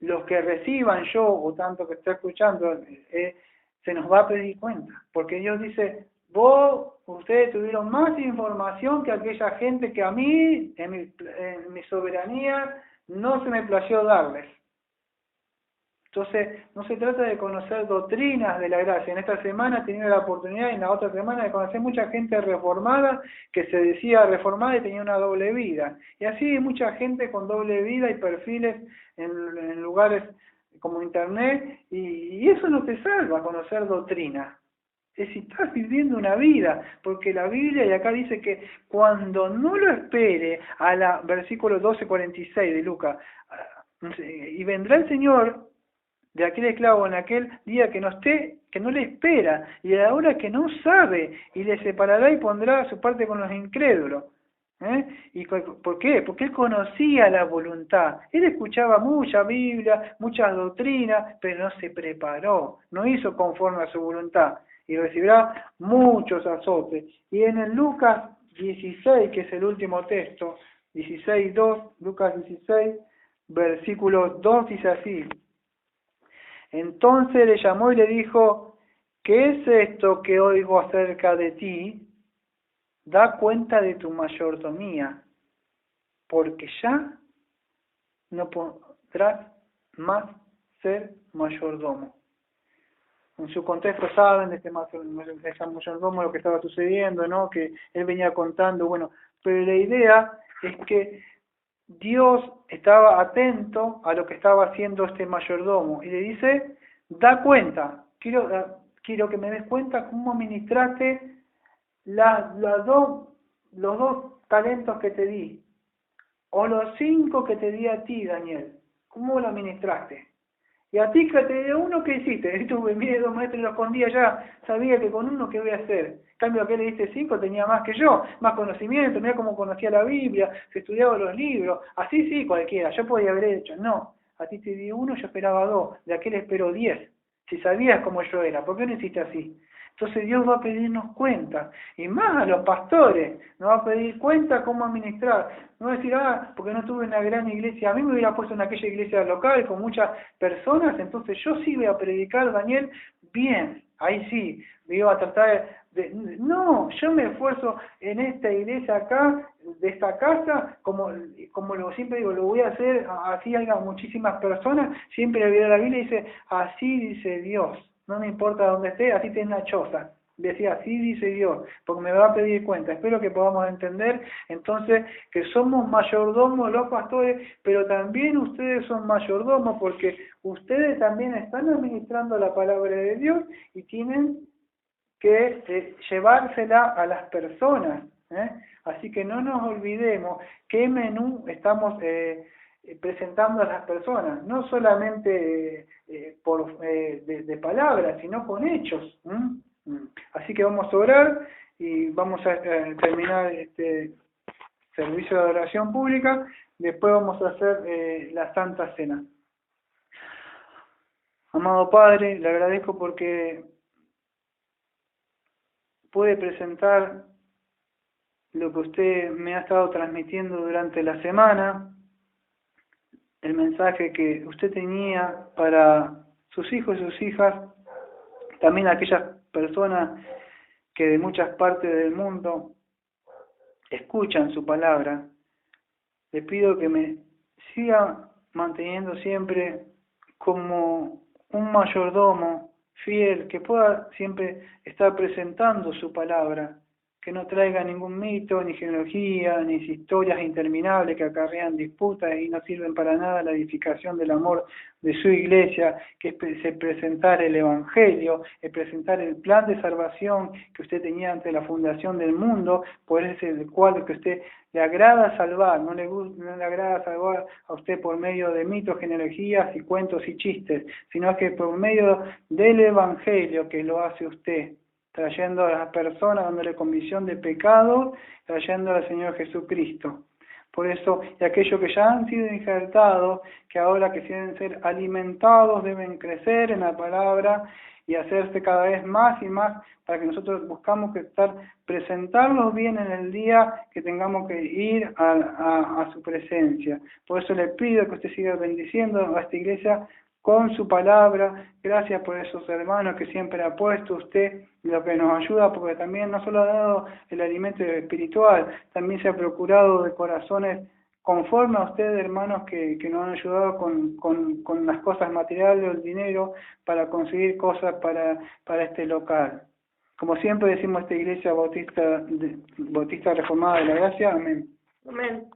los que reciban yo, o tanto que esté escuchando, se nos va a pedir cuenta, porque Dios dice, ustedes tuvieron más información que aquella gente que a mí, en mi soberanía, no se me plació darles. Entonces, no se trata de conocer doctrinas de la gracia. En esta semana he tenido la oportunidad, y en la otra semana, de conocer mucha gente reformada que se decía reformada y tenía una doble vida. Y así mucha gente con doble vida y perfiles en lugares como internet, y eso no te salva, conocer doctrina. Es si estás viviendo una vida, porque la Biblia, y acá dice que cuando no lo espere, versículo 12:46 de Lucas, y vendrá el Señor de aquel esclavo en aquel día que no le espera, y a la hora que no sabe, y le separará y pondrá su parte con los incrédulos. ¿Y por qué? Porque él conocía la voluntad. Él escuchaba mucha Biblia, muchas doctrinas, pero no se preparó, no hizo conforme a su voluntad, y recibirá muchos azotes. Y en el Lucas 16, que es el último texto, 16:2, Lucas 16, versículo 2, dice así: entonces le llamó y le dijo, ¿qué es esto que oigo acerca de ti? Da cuenta de tu mayordomía, porque ya no podrás más ser mayordomo. En su contexto saben de este mayordomo lo que estaba sucediendo, ¿no? Que él venía contando, bueno, pero la idea es que Dios estaba atento a lo que estaba haciendo este mayordomo y le dice, da cuenta, quiero que me des cuenta cómo ministraste los dos talentos que te di, o los 5 que te di a ti, Daniel, ¿cómo lo ministraste? Y a ti que te dio uno, ¿qué hiciste? Tuve miedo, maestro, y lo escondía ya, sabía que con uno, ¿qué voy a hacer? En cambio, a que le diste 5, tenía más que yo, más conocimiento, mira cómo conocía la Biblia, se estudiaba los libros, así sí, cualquiera, yo podía haber hecho, no, a ti te di 1, yo esperaba 2, de aquel espero 10, si sabías cómo yo era, ¿por qué no hiciste así? Entonces Dios va a pedirnos cuenta, y más a los pastores, nos va a pedir cuenta cómo administrar. No va a decir, porque no estuve en una gran iglesia, a mí me hubiera puesto en aquella iglesia local con muchas personas, entonces yo sí voy a predicar, Daniel, bien, ahí sí, me iba a tratar no, yo me esfuerzo en esta iglesia acá, de esta casa, como lo siempre digo, lo voy a hacer, así haya muchísimas personas, siempre leer la Biblia y dice, así dice Dios. No me importa dónde esté, así tiene una choza. Decía, así dice Dios, porque me va a pedir cuenta. Espero que podamos entender, entonces, que somos mayordomos los pastores, pero también ustedes son mayordomos, porque ustedes también están administrando la palabra de Dios y tienen que llevársela a las personas. Así que no nos olvidemos qué menú estamos presentando a las personas, no solamente de palabras, sino con hechos. Así que vamos a orar y vamos a terminar este servicio de adoración pública, después vamos a hacer la Santa Cena. Amado Padre, le agradezco porque pude presentar lo que usted me ha estado transmitiendo durante la semana, el mensaje que usted tenía para sus hijos y sus hijas, también aquellas personas que de muchas partes del mundo escuchan su palabra. Le pido que me siga manteniendo siempre como un mayordomo fiel, que pueda siempre estar presentando su palabra, que no traiga ningún mito, ni genealogía, ni historias interminables que acarrean disputas y no sirven para nada la edificación del amor de su iglesia, que es presentar el Evangelio, es presentar el plan de salvación que usted tenía ante la fundación del mundo, por ese el cual que usted le agrada salvar, no le agrada salvar a usted por medio de mitos, genealogías y cuentos y chistes, sino que por medio del Evangelio que lo hace usted, trayendo a las personas, dándole convicción de pecado, trayendo al Señor Jesucristo. Por eso, y aquellos que ya han sido injertados, que ahora que quieren ser alimentados, deben crecer en la palabra y hacerse cada vez más y más, para que nosotros buscamos que presentarlos bien en el día que tengamos que ir a su presencia. Por eso le pido que usted siga bendiciendo a esta iglesia con su palabra. Gracias por esos hermanos que siempre ha puesto usted, lo que nos ayuda, porque también no solo ha dado el alimento espiritual, también se ha procurado de corazones conforme a ustedes, hermanos, que nos han ayudado con las cosas materiales, el dinero, para conseguir cosas para este local. Como siempre decimos, esta iglesia bautista reformada de la gracia, amén. Amén.